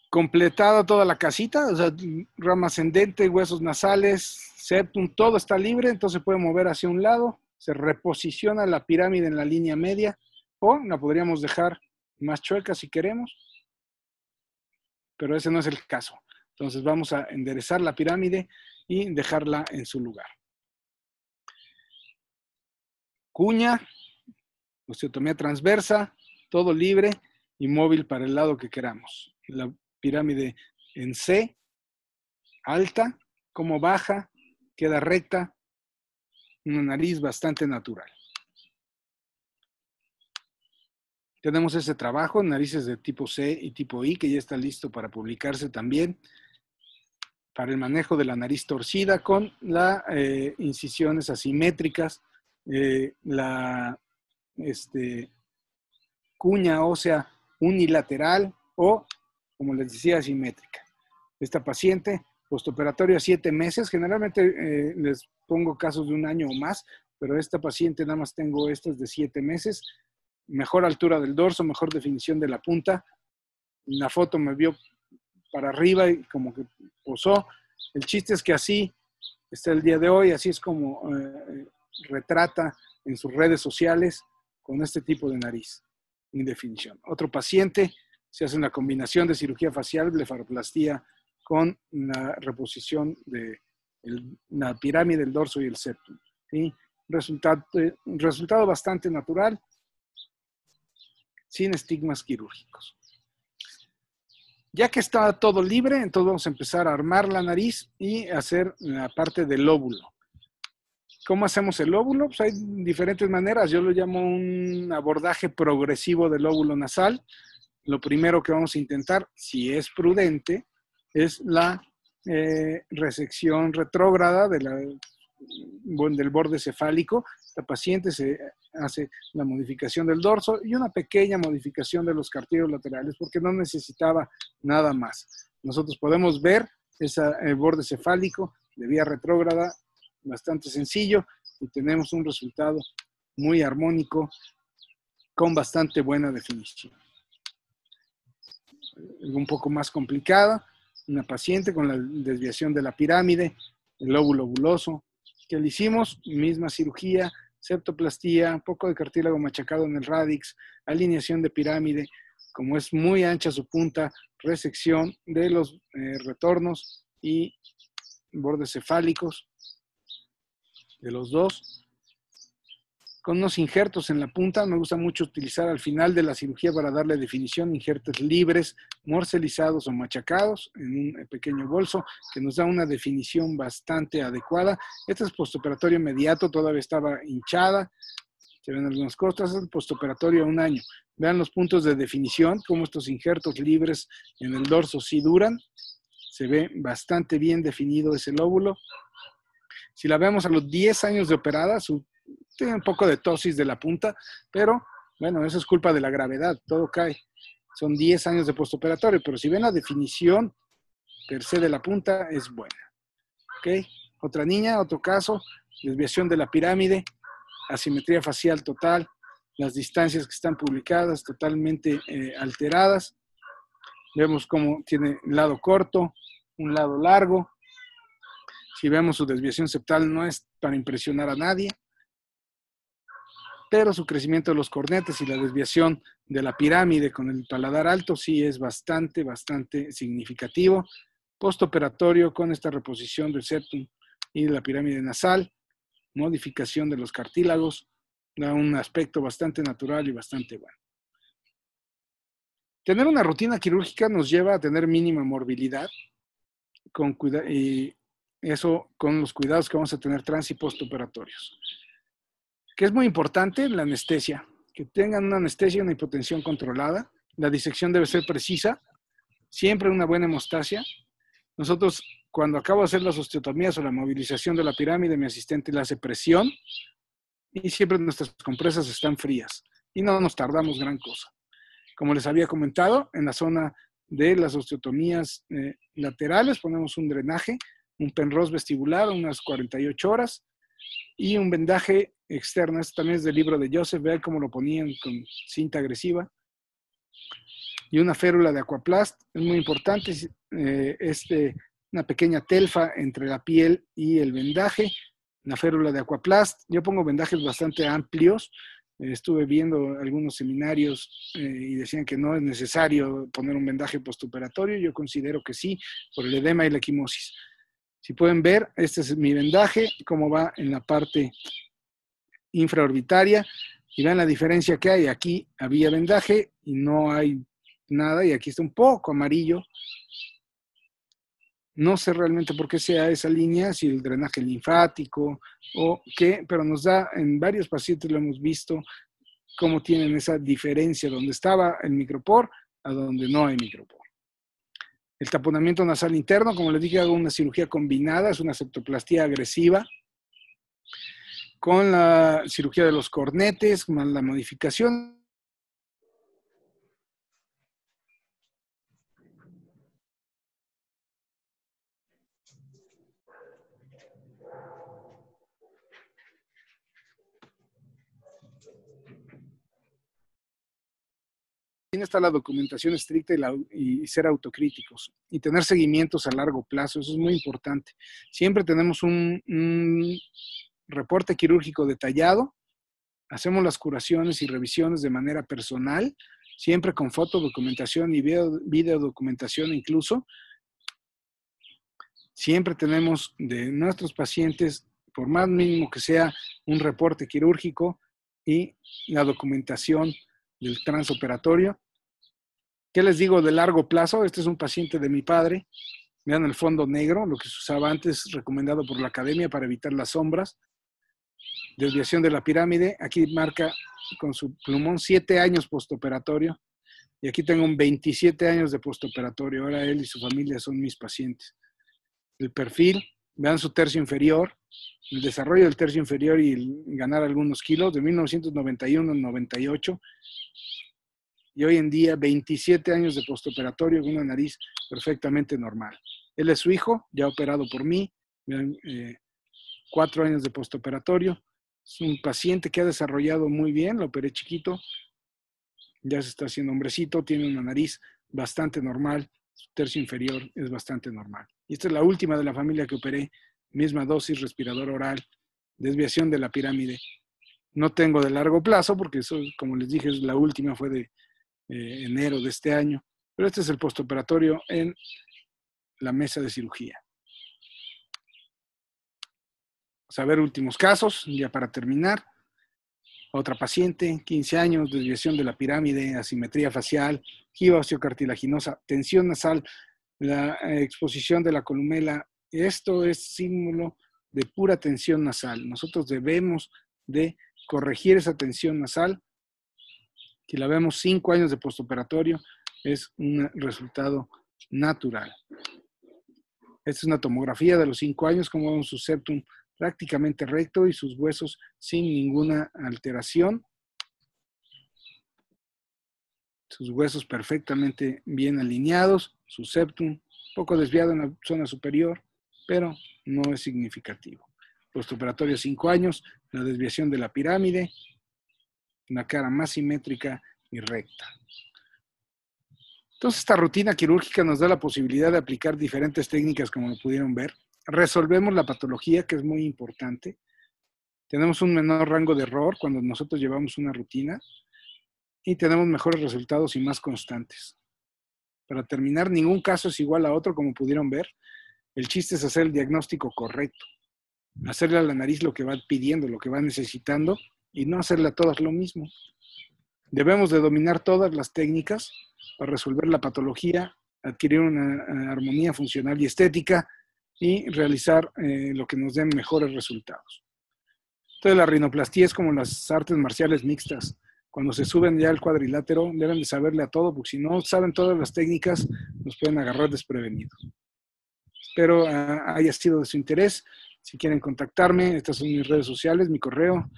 Completada toda la casita, o sea, rama ascendente, huesos nasales, septum, todo está libre, entonces se puede mover hacia un lado, se reposiciona la pirámide en la línea media, o la podríamos dejar más chueca si queremos. pero ese no es el caso. Entonces vamos a enderezar la pirámide y dejarla en su lugar. Cuña, osteotomía transversa, todo libre y móvil para el lado que queramos. La pirámide en C, alta, como baja, queda recta, una nariz bastante natural. Tenemos ese trabajo, narices de tipo C y tipo I, que ya está listo para publicarse también, para el manejo de la nariz torcida con las incisiones asimétricas, la cuña ósea unilateral o, como les decía, asimétrica. Esta paciente, postoperatorio a 7 meses, generalmente les pongo casos de 1 año o más, pero esta paciente nada más tengo estas de 7 meses, mejor altura del dorso, mejor definición de la punta. En la foto me vio para arriba y como que posó. El chiste es que así está el día de hoy, así es como retrata en sus redes sociales con este tipo de nariz en definición. Otro paciente, se hace una combinación de cirugía facial, blefaroplastía con la reposición de la pirámide, el dorso y el septum. ¿Sí? Resultado bastante natural, sin estigmas quirúrgicos. Ya que está todo libre, entonces vamos a empezar a armar la nariz y hacer la parte del lóbulo. ¿Cómo hacemos el lóbulo? Pues hay diferentes maneras. Yo lo llamo un abordaje progresivo del lóbulo nasal. Lo primero que vamos a intentar, si es prudente, es la resección retrógrada del borde cefálico. La paciente se hace la modificación del dorso y una pequeña modificación de los cartílagos laterales porque no necesitaba nada más. Nosotros podemos ver ese borde cefálico de vía retrógrada, bastante sencillo, y tenemos un resultado muy armónico con bastante buena definición. Un poco más complicada, una paciente con la desviación de la pirámide, el lóbulo buloso, que le hicimos, misma cirugía, septoplastía, un poco de cartílago machacado en el radix, alineación de pirámide, como es muy ancha su punta, resección de los retornos y bordes cefálicos de los dos, con unos injertos en la punta. Me gusta mucho utilizar al final de la cirugía para darle definición, injertos libres, morcelizados o machacados en un pequeño bolso, que nos da una definición bastante adecuada. Este es postoperatorio inmediato, todavía estaba hinchada, se ven algunas costas, es el postoperatorio a 1 año. Vean los puntos de definición, cómo estos injertos libres en el dorso sí duran, se ve bastante bien definido ese lóbulo. Si la vemos a los 10 años de operada, tiene un poco de tosis de la punta, pero bueno, eso es culpa de la gravedad, todo cae. Son 10 años de postoperatorio, pero si ven la definición per se de la punta, es buena. ¿Ok? Otra niña, otro caso, desviación de la pirámide, asimetría facial total, las distancias que están publicadas totalmente alteradas. Vemos cómo tiene un lado corto, un lado largo. Si vemos su desviación septal, no es para impresionar a nadie, pero su crecimiento de los cornetes y la desviación de la pirámide con el paladar alto sí es bastante significativo. Postoperatorio con esta reposición del septum y de la pirámide nasal, modificación de los cartílagos, da un aspecto bastante natural y bastante bueno. Tener una rutina quirúrgica nos lleva a tener mínima morbilidad y eso con los cuidados que vamos a tener trans y postoperatorios. Que es muy importante la anestesia, que tengan una anestesia y una hipotensión controlada. La disección debe ser precisa, siempre una buena hemostasia. Nosotros, cuando acabo de hacer las osteotomías o la movilización de la pirámide, mi asistente le hace presión y siempre nuestras compresas están frías y no nos tardamos gran cosa. Como les había comentado, en la zona de las osteotomías laterales ponemos un drenaje, un Penrose vestibular, unas 48 horas, y un vendaje externo. Este también es del libro de Joseph, vean cómo lo ponían con cinta agresiva. Y una férula de Aquaplast, es muy importante, una pequeña telfa entre la piel y el vendaje, una férula de Aquaplast. Yo pongo vendajes bastante amplios, Estuve viendo algunos seminarios y decían que no es necesario poner un vendaje postoperatorio. Yo considero que sí, por el edema y la equimosis. Si pueden ver, este es mi vendaje, cómo va en la parte infraorbitaria, y vean la diferencia que hay. Aquí había vendaje y no hay nada, y aquí está un poco amarillo. No sé realmente por qué sea esa línea, si el drenaje linfático o qué, pero nos da, en varios pacientes lo hemos visto, cómo tienen esa diferencia donde estaba el micropor a donde no hay micropor. El taponamiento nasal interno, como les dije, hago una cirugía combinada, es una septoplastía agresiva, con la cirugía de los cornetes, con la modificación. Está la documentación estricta y ser autocríticos y tener seguimientos a largo plazo, eso es muy importante. Siempre tenemos un reporte quirúrgico detallado, hacemos las curaciones y revisiones de manera personal, siempre con fotodocumentación y video documentación incluso. Siempre tenemos de nuestros pacientes, por más mínimo que sea, un reporte quirúrgico y la documentación del transoperatorio. ¿Qué les digo de largo plazo? Este es un paciente de mi padre. Vean el fondo negro, lo que se usaba antes, recomendado por la academia para evitar las sombras. Desviación de la pirámide. Aquí marca con su plumón 7 años postoperatorio. Y aquí tengo un 27 años de postoperatorio. Ahora él y su familia son mis pacientes. El perfil, vean su tercio inferior, el desarrollo del tercio inferior y el ganar algunos kilos de 1991 al 98. Y hoy en día 27 años de postoperatorio con una nariz perfectamente normal. Él es su hijo, ya operado por mí, 4 años de postoperatorio. Es un paciente que ha desarrollado muy bien, lo operé chiquito, ya se está haciendo hombrecito, tiene una nariz bastante normal, su tercio inferior es bastante normal. Y esta es la última de la familia que operé, misma dosis, respirador oral, desviación de la pirámide. No tengo de largo plazo porque eso, como les dije, la última fue de enero de este año, pero este es el postoperatorio en la mesa de cirugía. Vamos a ver últimos casos, ya para terminar. Otra paciente, 15 años, desviación de la pirámide, asimetría facial, giba osteocartilaginosa, tensión nasal, la exposición de la columela. Esto es símbolo de pura tensión nasal. Nosotros debemos de corregir esa tensión nasal. Si la vemos 5 años de postoperatorio, es un resultado natural. Esta es una tomografía de los 5 años, como vemos su septum prácticamente recto y sus huesos sin ninguna alteración. Sus huesos perfectamente bien alineados, su septum poco desviado en la zona superior, pero no es significativo. Postoperatorio 5 años, la desviación de la pirámide, una cara más simétrica y recta. Entonces, esta rutina quirúrgica nos da la posibilidad de aplicar diferentes técnicas, como lo pudieron ver. Resolvemos la patología, que es muy importante. Tenemos un menor rango de error cuando nosotros llevamos una rutina y tenemos mejores resultados y más constantes. Para terminar, ningún caso es igual a otro, como pudieron ver. El chiste es hacer el diagnóstico correcto, hacerle a la nariz lo que va pidiendo, lo que va necesitando y no hacerle a todas lo mismo. Debemos de dominar todas las técnicas para resolver la patología, adquirir una armonía funcional y estética y realizar lo que nos den mejores resultados. Entonces la rinoplastía es como las artes marciales mixtas. Cuando se suben ya al cuadrilátero deben de saberle a todo, porque si no saben todas las técnicas nos pueden agarrar desprevenidos. Espero haya sido de su interés. Si quieren contactarme, estas son mis redes sociales, mi correo.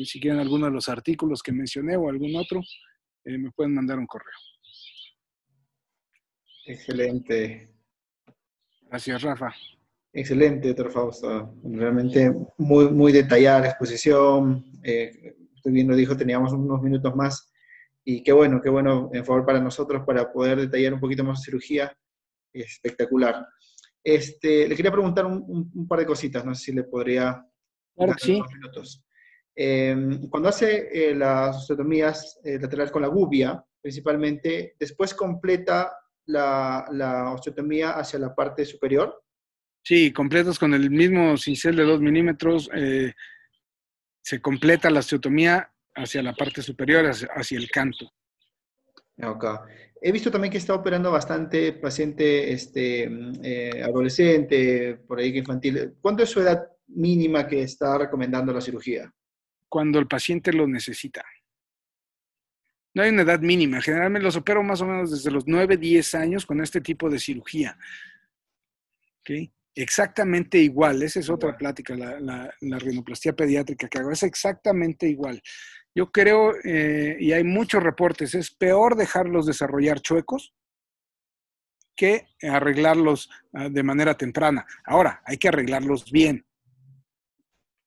Si quieren alguno de los artículos que mencioné o algún otro, me pueden mandar un correo. Excelente. Gracias, Rafa. Excelente, doctor Fausto. Realmente muy, muy detallada la exposición. Estoy viendo, dijo, teníamos unos minutos más. Y qué bueno, en favor para nosotros para poder detallar un poquito más de cirugía. Espectacular. Le quería preguntar un par de cositas, no sé si le podría Claro dar que sí. unos minutos. Cuando hace las osteotomías laterales con la gubia, principalmente, después completa la osteotomía hacia la parte superior. Sí, completos con el mismo cincel de 2 milímetros, se completa la osteotomía hacia la parte superior, hacia el canto. Acá. He visto también que está operando bastante paciente adolescente, por ahí que infantil. ¿Cuánto es su edad mínima que está recomendando la cirugía? Cuando el paciente lo necesita. No hay una edad mínima. Generalmente los opero más o menos desde los 9, 10 años con este tipo de cirugía. ¿Okay? Exactamente igual. Esa es otra plática, la rinoplastia pediátrica que hago. Es exactamente igual. Yo creo, y hay muchos reportes, es peor dejarlos desarrollar chuecos que arreglarlos de manera temprana. Ahora, hay que arreglarlos bien.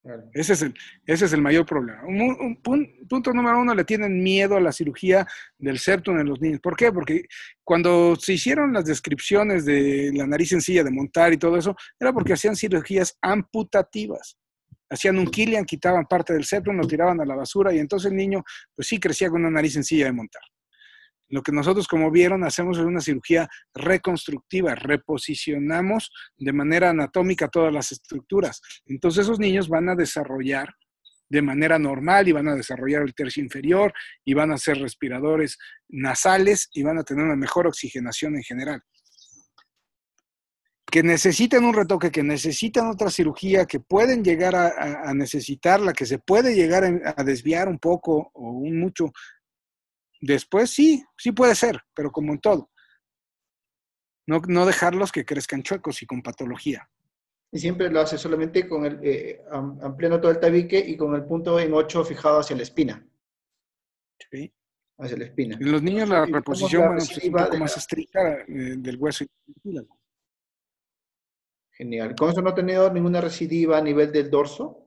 Claro. Ese es el mayor problema. Punto número 1, le tienen miedo a la cirugía del septum en los niños. ¿Por qué? Porque cuando se hicieron las descripciones de la nariz sencilla, de montar y todo eso, era porque hacían cirugías amputativas. Hacían un Killian, quitaban parte del septum, lo tiraban a la basura y entonces el niño, pues sí, crecía con una nariz sencilla de montar. Lo que nosotros, como vieron, hacemos es una cirugía reconstructiva, reposicionamos de manera anatómica todas las estructuras. Entonces esos niños van a desarrollar de manera normal y van a desarrollar el tercio inferior y van a ser respiradores nasales y van a tener una mejor oxigenación en general. Que necesitan un retoque, que necesitan otra cirugía, que pueden llegar a necesitarla, que se puede llegar a desviar un poco o un mucho. Después sí puede ser, pero como en todo. No dejarlos que crezcan chuecos y con patología. Y siempre lo hace solamente con ampliando todo el tabique y con el punto en 8 fijado hacia la espina. ¿Sí? Hacia la espina. En los niños la reposición, la bueno, pues es un poco más estricta del hueso. Genial. Con eso no he tenido ninguna recidiva a nivel del dorso,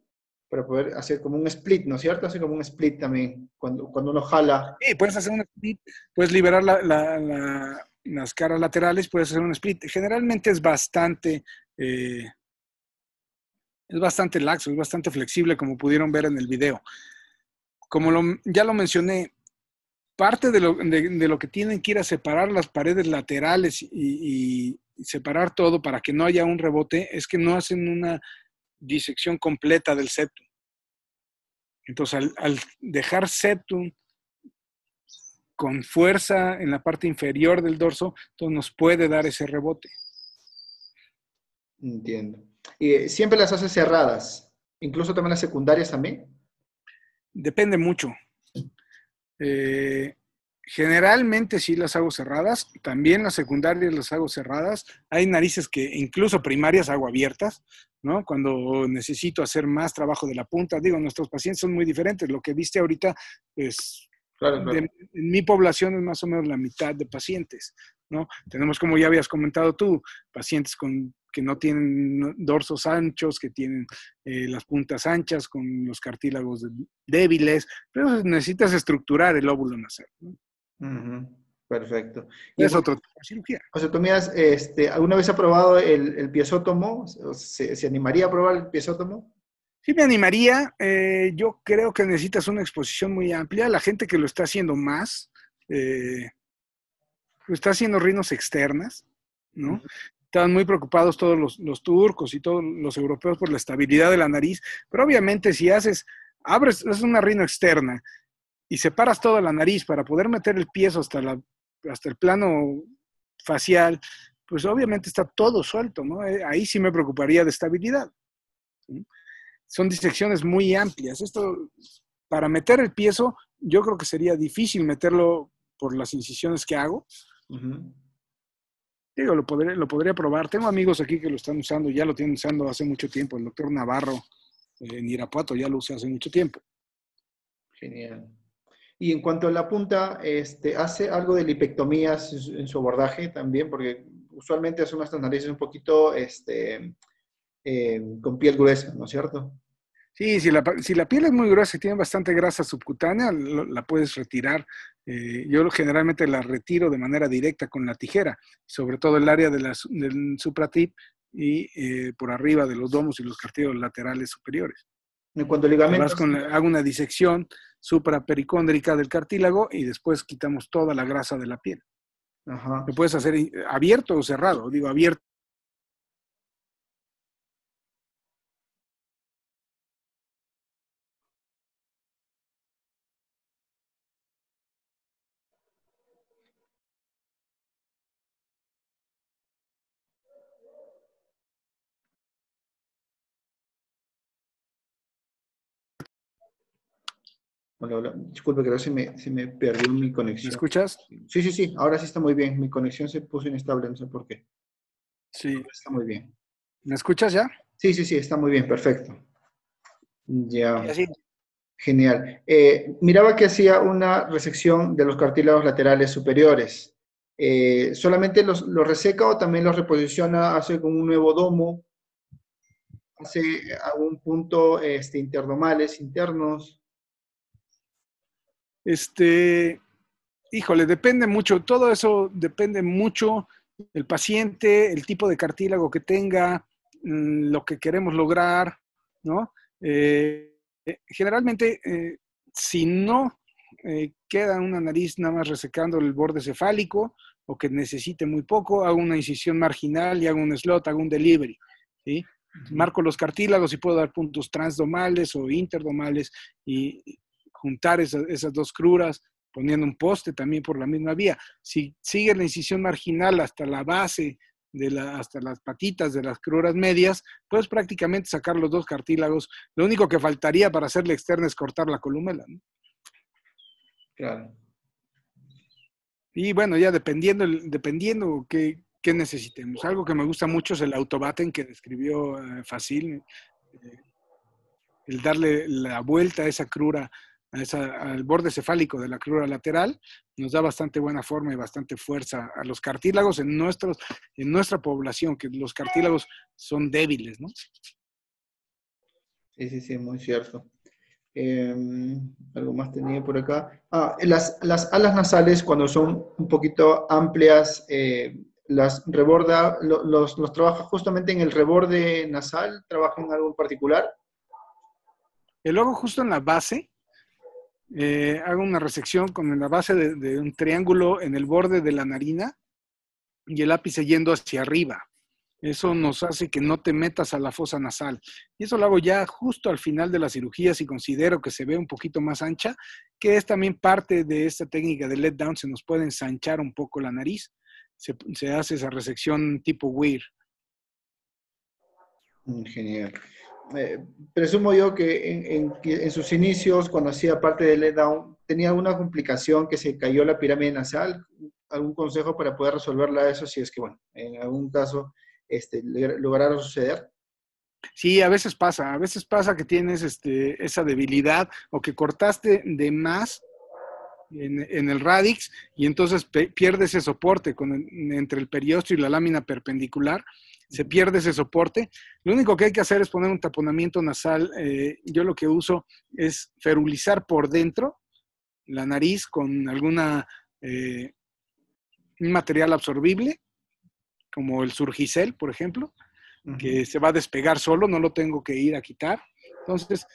para poder hacer como un split, ¿no es cierto? Hace como un split también, cuando uno jala. Sí, puedes hacer un split, puedes liberar las caras laterales, puedes hacer un split. Generalmente es bastante laxo, es bastante flexible, como pudieron ver en el video. Como ya lo mencioné, parte de lo que tienen que ir a separar las paredes laterales y separar todo para que no haya un rebote es que no hacen una disección completa del septum. Entonces, al dejar septum con fuerza en la parte inferior del dorso, entonces nos puede dar ese rebote. Entiendo. Y siempre las hace cerradas, incluso también las secundarias también. Depende mucho. Generalmente sí las hago cerradas, también las secundarias las hago cerradas. Hay narices que incluso primarias hago abiertas, ¿no? Cuando necesito hacer más trabajo de la punta. Digo, nuestros pacientes son muy diferentes. Lo que viste ahorita es, Claro. en mi población es más o menos la mitad de pacientes, ¿no? Tenemos, como ya habías comentado tú, pacientes que no tienen dorsos anchos, que tienen las puntas anchas, con los cartílagos débiles, pero necesitas estructurar el óvulo nasal, ¿no? Perfecto. Y Es otro tipo de cirugía. osteotomías, ¿alguna vez ha probado el piezótomo? ¿Se animaría a probar el piezótomo? Sí me animaría. Yo creo que necesitas una exposición muy amplia. La gente que lo está haciendo más, está haciendo rinos externas, ¿no? Estaban muy preocupados todos los turcos y todos los europeos por la estabilidad de la nariz, pero obviamente si haces una rino externa y separas toda la nariz para poder meter el piezo hasta el plano facial, pues obviamente está todo suelto, ¿no? Ahí sí me preocuparía de estabilidad, ¿sí? Son disecciones muy amplias. Esto, para meter el piezo, yo creo que sería difícil meterlo por las incisiones que hago. Digo, lo podría probar. Tengo amigos aquí que lo están usando, ya lo tienen usando hace mucho tiempo. El doctor Navarro en Irapuato ya lo usa hace mucho tiempo. Genial. Y en cuanto a la punta, ¿hace algo de lipectomías en su abordaje también? Porque usualmente hacemos estas narices un poquito con piel gruesa, ¿no es cierto? Sí, si la piel es muy gruesa y tiene bastante grasa subcutánea, la puedes retirar. Yo generalmente la retiro de manera directa con la tijera, sobre todo el área del supratip y por arriba de los domos y los cartílagos laterales superiores. En cuanto a Te vas ligamentos, con, hago una disección suprapericóndrica del cartílago y después quitamos toda la grasa de la piel. ajá. Lo puedes hacer abierto o cerrado. Digo, abierto. Hola, hola. Disculpe, creo que se me perdió mi ¿Me conexión. escuchas? Sí, sí, sí, ahora sí está muy bien. Mi conexión se puso inestable, no sé por qué. Sí. Ahora está muy bien. ¿Me escuchas ya? Sí, sí, sí, está muy bien, perfecto. Y Ya, así. genial. Miraba que hacía una resección de los cartílagos laterales superiores. ¿Solamente los reseca o también los reposiciona, hace como un nuevo domo, hace algún punto interdomales internos? Este, híjole, depende mucho. Todo eso depende mucho del paciente, el tipo de cartílago que tenga, lo que queremos lograr, ¿no? Generalmente, si no queda una nariz nada más resecando el borde cefálico o que necesite muy poco, hago una incisión marginal y hago un slot, hago un delivery, ¿sí? Ujú. Marco los cartílagos y puedo dar puntos transdomales o interdomales y juntar esas dos cruras poniendo un poste también por la misma vía. Si sigue la incisión marginal hasta la base, hasta las patitas de las cruras medias, puedes prácticamente sacar los dos cartílagos. Lo único que faltaría para hacerle externa es cortar la columela, ¿no? Claro. Y bueno, ya dependiendo qué necesitemos. Algo que me gusta mucho es el autobatten que describió Facil, el darle la vuelta a esa crura, al borde cefálico de la crura lateral, nos da bastante buena forma y bastante fuerza a los cartílagos en nuestra población, que los cartílagos son débiles, ¿no? Sí, sí, sí, muy cierto. Eh, algo más tenía por acá. Las alas nasales, cuando son un poquito amplias, las reborda, los trabaja justamente en el reborde nasal, trabaja en algo en particular. Y luego justo en la base, hago una resección con la base de un triángulo en el borde de la narina y el ápice yendo hacia arriba. Eso nos hace que no te metas a la fosa nasal. Y eso lo hago ya justo al final de la cirugía, si considero que se ve un poquito más ancha, que es también parte de esta técnica de let down, se nos puede ensanchar un poco la nariz. Se hace esa resección tipo Weir. Genial. Presumo yo que en sus inicios, cuando hacía parte del let down, tenía alguna complicación que se cayó la pirámide nasal. ¿Algún consejo para poder resolverla eso si es que, bueno, en algún caso lograra suceder? Sí, a veces pasa que tienes esa debilidad o que cortaste de más en el radix y entonces pierde ese soporte entre el periósteo y la lámina perpendicular, se pierde ese soporte. Lo único que hay que hacer es poner un taponamiento nasal. Yo lo que uso es ferulizar por dentro la nariz con un material absorbible, como el Surgicel, por ejemplo, Ujú. que se va a despegar solo, no lo tengo que ir a quitar. Entonces,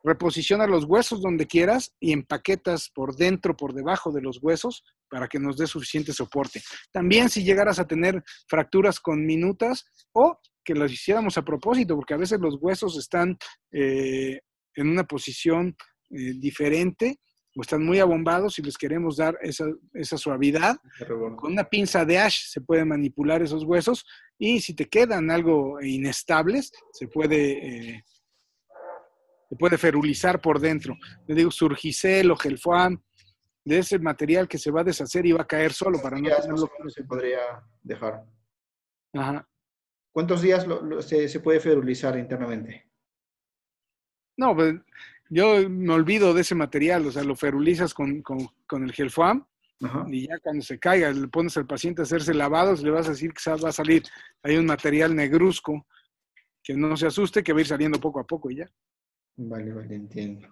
reposiciona los huesos donde quieras y empaquetas por dentro, por debajo de los huesos para que nos dé suficiente soporte. También si llegaras a tener fracturas con minutas o que las hiciéramos a propósito, porque a veces los huesos están en una posición diferente o están muy abombados y les queremos dar esa suavidad. Con una pinza de ash se pueden manipular esos huesos y si te quedan algo inestables, se puede ferulizar por dentro. Le digo Surgicel o Gelfoam, de ese material que se va a deshacer y va a caer solo para no Días más tenerlo o que menos se repetir. podría dejar. Ajá. ¿Cuántos días se puede ferulizar internamente? No, pues yo me olvido de ese material, o sea, lo ferulizas con el Gelfoam Ajá. y ya cuando se caiga, le pones al paciente a hacerse lavados, le vas a decir que va a salir, hay un material negruzco, que no se asuste, que va a ir saliendo poco a poco y ya. Vale, vale, entiendo.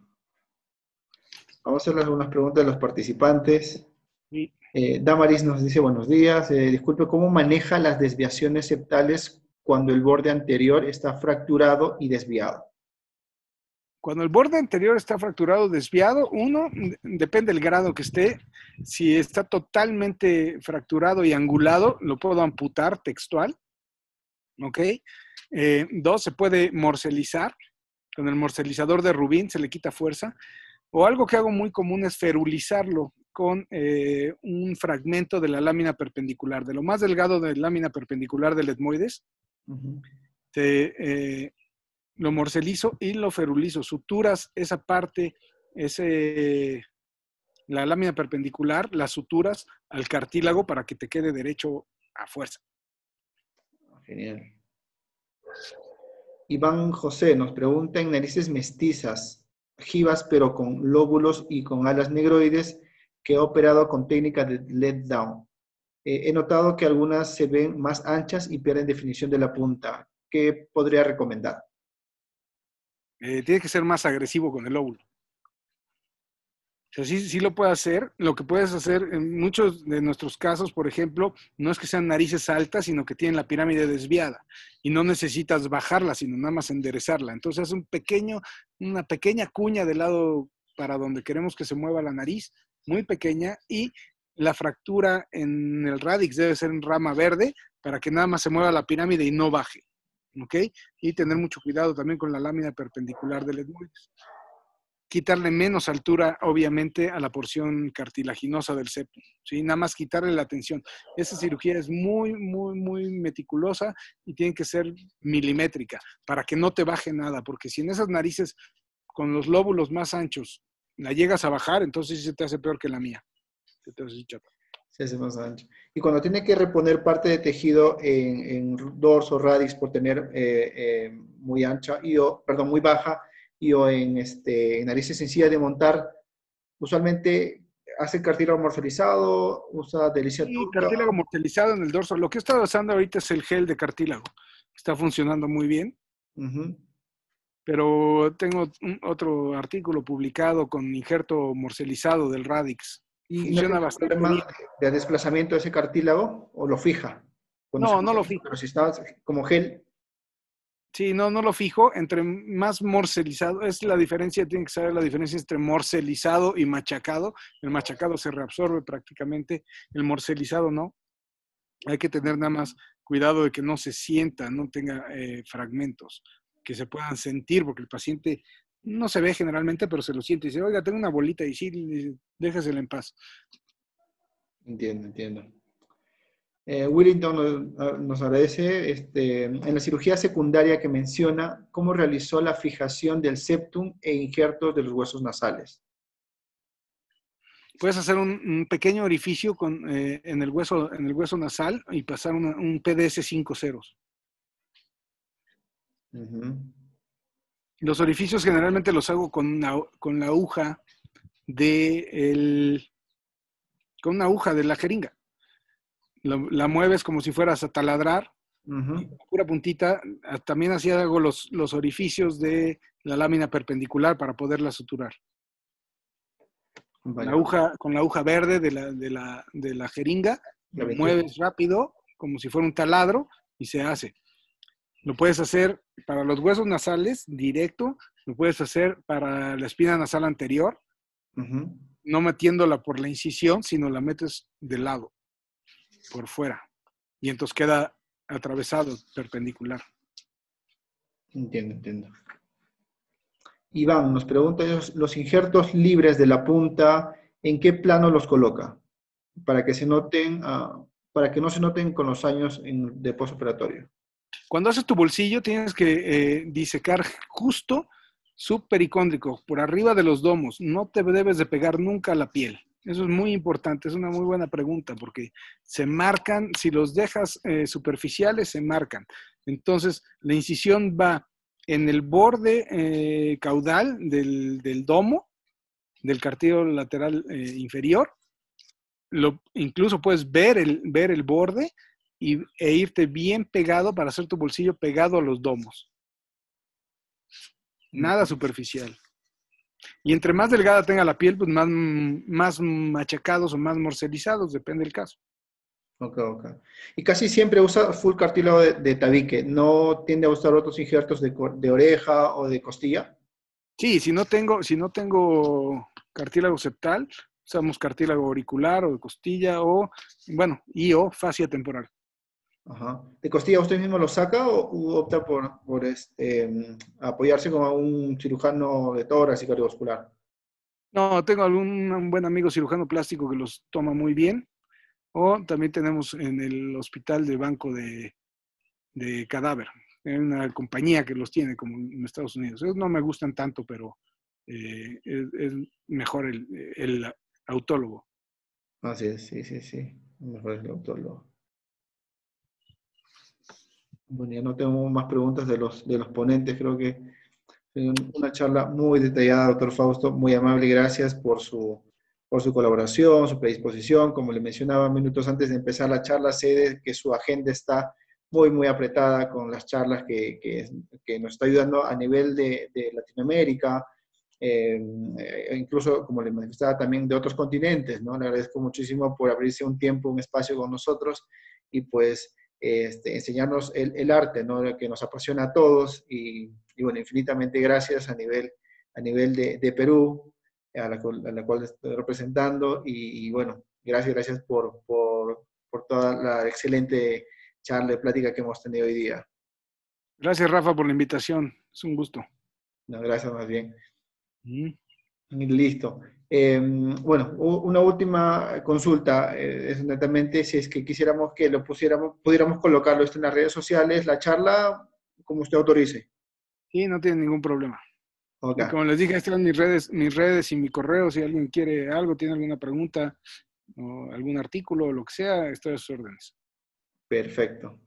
Vamos a hacerle algunas preguntas a los participantes. Y Damaris nos dice buenos días. Disculpe, ¿cómo maneja las desviaciones septales cuando el borde anterior está fracturado y desviado? Cuando el borde anterior está fracturado o desviado, depende del grado que esté. Si está totalmente fracturado y angulado, lo puedo amputar textual. ¿Ok? Dos, se puede morcelizar. Con el morcelizador de Rubin se le quita fuerza. O algo que hago muy común es ferulizarlo con un fragmento de la lámina perpendicular, de lo más delgado de la lámina perpendicular del etmoides. Ujú. Lo morcelizo y lo ferulizo. Suturas esa parte, la lámina perpendicular, las suturas al cartílago para que te quede derecho a fuerza. Genial. Iván José nos pregunta en narices mestizas, jivas pero con lóbulos y con alas negroides, que he operado con técnica de let down. He notado que algunas se ven más anchas y pierden definición de la punta. ¿Qué podría recomendar? Tiene que ser más agresivo con el óvulo. O sea, sí lo puede hacer. Lo que puedes hacer en muchos de nuestros casos, por ejemplo, no es que sean narices altas, sino que tienen la pirámide desviada y no necesitas bajarla, sino nada más enderezarla. Entonces, una pequeña cuña del lado para donde queremos que se mueva la nariz, muy pequeña, y la fractura en el radix debe ser en rama verde para que nada más se mueva la pirámide y no baje. ¿Ok? Y tener mucho cuidado también con la lámina perpendicular del etmoides. Quitarle menos altura, obviamente, a la porción cartilaginosa del septum, ¿sí? Nada más quitarle la tensión. Esa cirugía es muy, muy, muy meticulosa y tiene que ser milimétrica para que no te baje nada, porque si en esas narices con los lóbulos más anchos la llegas a bajar, entonces sí se te hace peor que la mía. Se te hace chata. Se hace más ancho. Y cuando tiene que reponer parte de tejido en dorso, radix, por tener muy ancha, perdón, muy baja, o en narices sencillas de montar, usualmente hace cartílago morcelizado, usa delicia Y turca. cartílago mortelizado en el dorso. Lo que he estado usando ahorita es el gel de cartílago. Está funcionando muy bien. Uh-huh. Pero tengo otro artículo publicado con injerto morcelizado del Radix. ¿Y no Funciona tiene bastante bien. problema de desplazamiento de ese cartílago o lo fija? Cuando se No, no usa, lo pero fijo. si está como gel. Sí, no lo fijo. Entre más morcelizado, es la diferencia, tiene que saber la diferencia entre morcelizado y machacado. El machacado se reabsorbe prácticamente, el morcelizado no. Hay que tener nada más cuidado de que no se sienta, no tenga fragmentos, que se puedan sentir, porque el paciente no se ve generalmente, pero se lo siente y dice, oiga, tengo una bolita y sí, déjesela en paz. Entiendo, entiendo. Willington nos agradece, en la cirugía secundaria que menciona, cómo realizó la fijación del septum e injertos de los huesos nasales. Puedes hacer un pequeño orificio en el hueso nasal y pasar un PDS 5 ceros. Uh-huh. Los orificios generalmente los hago con la aguja con una aguja de la jeringa. La mueves como si fueras a taladrar. Uh-huh. Y con la pura puntita, también así hago los orificios de la lámina perpendicular para poderla suturar. Vale. Con la aguja verde de la jeringa, La 21. mueves rápido, como si fuera un taladro, y se hace. Lo puedes hacer para los huesos nasales, directo, lo puedes hacer para la espina nasal anterior, Uh-huh. no metiéndola por la incisión, sino la metes de lado, por fuera. Y entonces queda atravesado, perpendicular. Entiendo, entiendo. Iván nos pregunta, los injertos libres de la punta, ¿en qué plano los coloca? Para que se noten, para que no se noten con los años de postoperatorio. Cuando haces tu bolsillo, tienes que disecar justo subpericóndrico, por arriba de los domos. No te debes de pegar nunca a la piel. Eso es muy importante, es una muy buena pregunta, porque se marcan, si los dejas superficiales, se marcan. Entonces, la incisión va en el borde caudal del domo, del cartílago lateral inferior. Incluso puedes ver el borde e irte bien pegado para hacer tu bolsillo pegado a los domos. Nada superficial. Y entre más delgada tenga la piel, pues más machacados o más morcelizados, depende del caso. Ok, ok. Y casi siempre usa full cartílago de tabique, ¿no tiende a usar otros injertos de oreja o de costilla? Sí, si no tengo cartílago septal, usamos cartílago auricular o de costilla o, bueno, o fascia temporal. Ajá. ¿De costilla usted mismo lo saca o opta por apoyarse con un cirujano de tórax y cardiovascular? No, tengo un buen amigo cirujano plástico que los toma muy bien. O también tenemos en el hospital de banco de cadáver. Hay una compañía que los tiene como en Estados Unidos. Esos no me gustan tanto, pero es mejor el autólogo. Así es, sí, sí, sí. Mejor el autólogo. Bueno, ya no tengo más preguntas de los ponentes. Creo que fue una charla muy detallada, doctor Fausto, muy amable. Gracias por su colaboración, su predisposición. Como le mencionaba minutos antes de empezar la charla, sé que su agenda está muy, muy apretada con las charlas que nos está ayudando a nivel de Latinoamérica, incluso, como le manifestaba, también de otros continentes, ¿no? Le agradezco muchísimo por abrirse un tiempo, un espacio con nosotros y pues enseñarnos el arte, ¿no? Que nos apasiona a todos y bueno, infinitamente gracias a nivel de Perú, a la cual estoy representando y bueno, gracias por toda la excelente charla y plática que hemos tenido hoy día. Gracias, Rafa, por la invitación. Es un gusto. No, gracias más bien. Mm. Listo. Bueno, una última consulta, es netamente si es que quisiéramos que lo pudiéramos colocarlo esto en las redes sociales, la charla, como usted autorice. Sí, no tiene ningún problema. Y Ok, como les dije, ahí están mis redes y mi correo. Si alguien quiere algo, tiene alguna pregunta o algún artículo o lo que sea, estoy a sus órdenes. perfecto.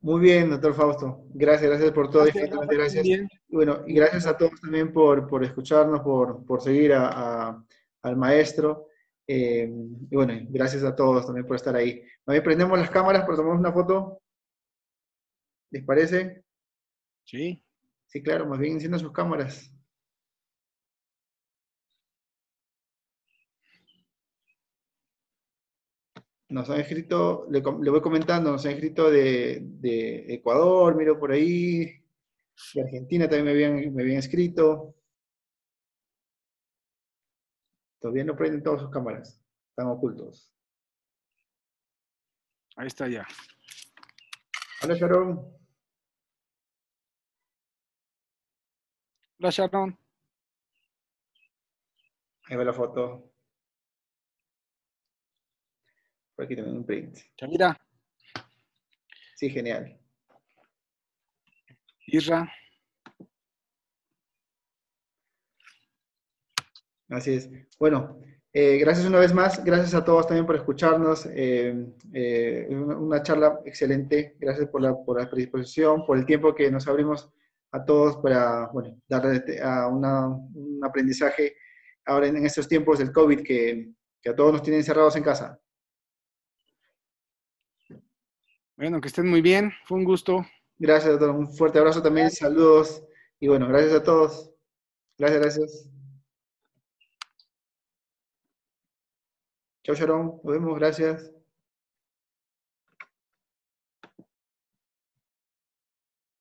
Muy bien, doctor Fausto. Gracias por todo, Gracias, infinitamente Rafa, gracias. también. Y bueno, y gracias a todos también por escucharnos, por seguir al maestro. Y bueno, gracias a todos también por estar ahí. También prendemos las cámaras para tomar una foto. ¿Les parece? Sí. Sí, claro, más bien enciendan sus cámaras. Nos han escrito, le voy comentando, nos han escrito de Ecuador, miro por ahí, de Argentina también me habían escrito. Todavía no prenden todas sus cámaras, están ocultos. Ahí está ya. Hola, Sharon. Hola, Sharon. Ahí va la foto. Por aquí también un print. Shamira, Sí, genial. Isra. Así es. Bueno, gracias una vez más. Gracias a todos también por escucharnos. Una charla excelente. Gracias por la predisposición, por el tiempo que nos abrimos a todos para, bueno, darle a un aprendizaje ahora en estos tiempos del COVID que a todos nos tienen encerrados en casa. Bueno, que estén muy bien. Fue un gusto. Gracias, doctor. Un fuerte abrazo también. Saludos. Y bueno, gracias a todos. Gracias, gracias. Chao, Sharon. Nos vemos. Gracias.